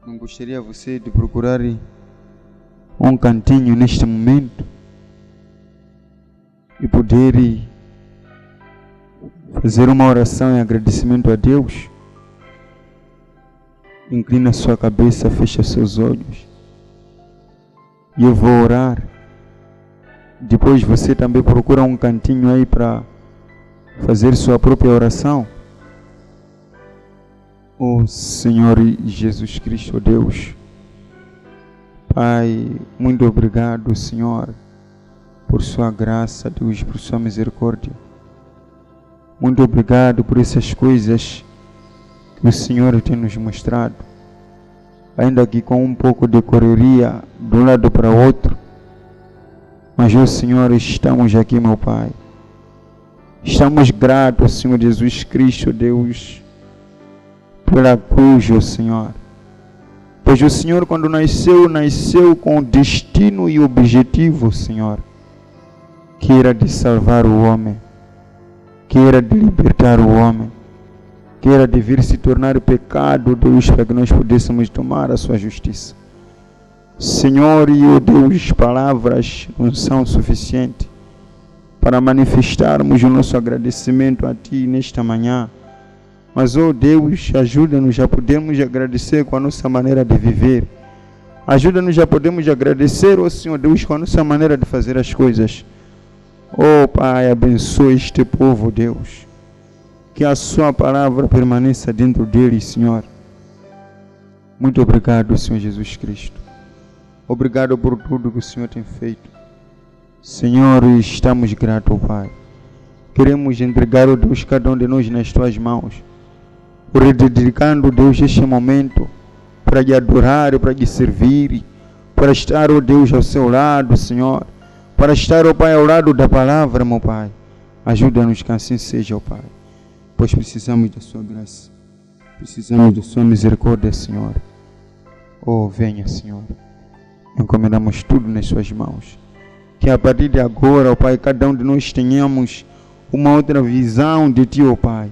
não gostaria você de procurar um cantinho neste momento e poder fazer uma oração em agradecimento a Deus? Inclina sua cabeça, fecha seus olhos e eu vou orar. Depois você também procura um cantinho aí para fazer sua própria oração. Oh Senhor Jesus Cristo, Deus, Pai, muito obrigado, Senhor, por sua graça, Deus, por sua misericórdia. Muito obrigado por essas coisas que o Senhor tem nos mostrado. Ainda que com um pouco de correria de um lado para o outro. Mas, ó Senhor, estamos aqui, meu Pai. Estamos gratos, Senhor Jesus Cristo, Deus, pela cruz, ó Senhor. Pois o Senhor, quando nasceu com destino e objetivo, Senhor, que era de salvar o homem, que era de libertar o homem, que era de vir se tornar pecado, Deus, para que nós pudéssemos tomar a sua justiça. Senhor, e ó Deus, palavras não são suficientes para manifestarmos o nosso agradecimento a Ti nesta manhã. Mas, ó Deus, ajuda-nos a podermos agradecer com a nossa maneira de viver. Ajuda-nos a podermos agradecer, ó Senhor Deus, com a nossa maneira de fazer as coisas. Ó Pai, abençoe este povo, Deus. Que a Sua palavra permaneça dentro deles, Senhor. Muito obrigado, Senhor Jesus Cristo. Obrigado por tudo que o Senhor tem feito. Senhor, estamos gratos, Pai. Queremos entregar, ó Deus, cada um de nós nas Tuas mãos. Rededicando, Deus, este momento para Lhe adorar, para Lhe servir, para estar, ó Deus, ao Seu lado, Senhor. Para estar, ó Pai, ao lado da palavra, meu Pai. Ajuda-nos que assim seja, ó Pai. Pois precisamos da Sua graça. Precisamos da Sua misericórdia, Senhor. Oh, venha, Senhor. Encomendamos tudo nas Suas mãos. Que a partir de agora, ó Pai, cada um de nós tenhamos uma outra visão de Ti, ó Pai.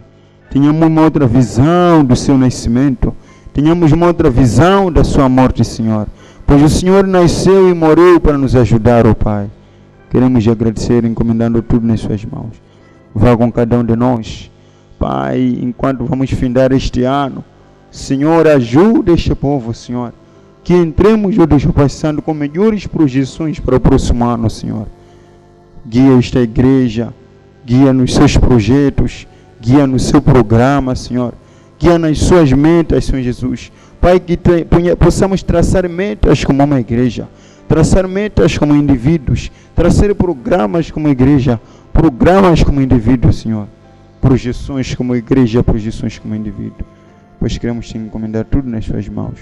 Tenhamos uma outra visão do Seu nascimento. Tenhamos uma outra visão da Sua morte, Senhor. Pois o Senhor nasceu e morreu para nos ajudar, ó Pai. Queremos agradecer, encomendando tudo nas Suas mãos. Vá com cada um de nós, Pai, enquanto vamos findar este ano. Senhor, ajuda este povo, Senhor. Que entremos, ó Deus, passando com melhores projeções para o próximo ano, Senhor. Guia esta igreja, guia nos seus projetos, guia no seu programa, Senhor. Guia nas suas metas, Senhor Jesus. Pai, que possamos traçar metas como uma igreja, traçar metas como indivíduos, traçar programas como igreja, programas como indivíduo, Senhor. Projeções como igreja, projeções como indivíduo. Pois queremos te encomendar tudo nas suas mãos.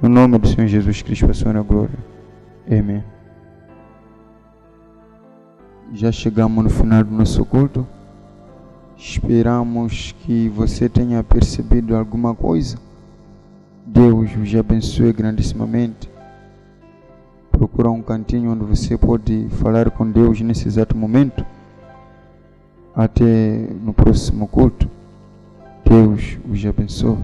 No nome do Senhor Jesus Cristo, a sua glória. Amém. Já chegamos no final do nosso culto. Esperamos que você tenha percebido alguma coisa. Deus os abençoe grandissimamente. Procura um cantinho onde você pode falar com Deus nesse exato momento. Até no próximo culto. Deus os abençoe.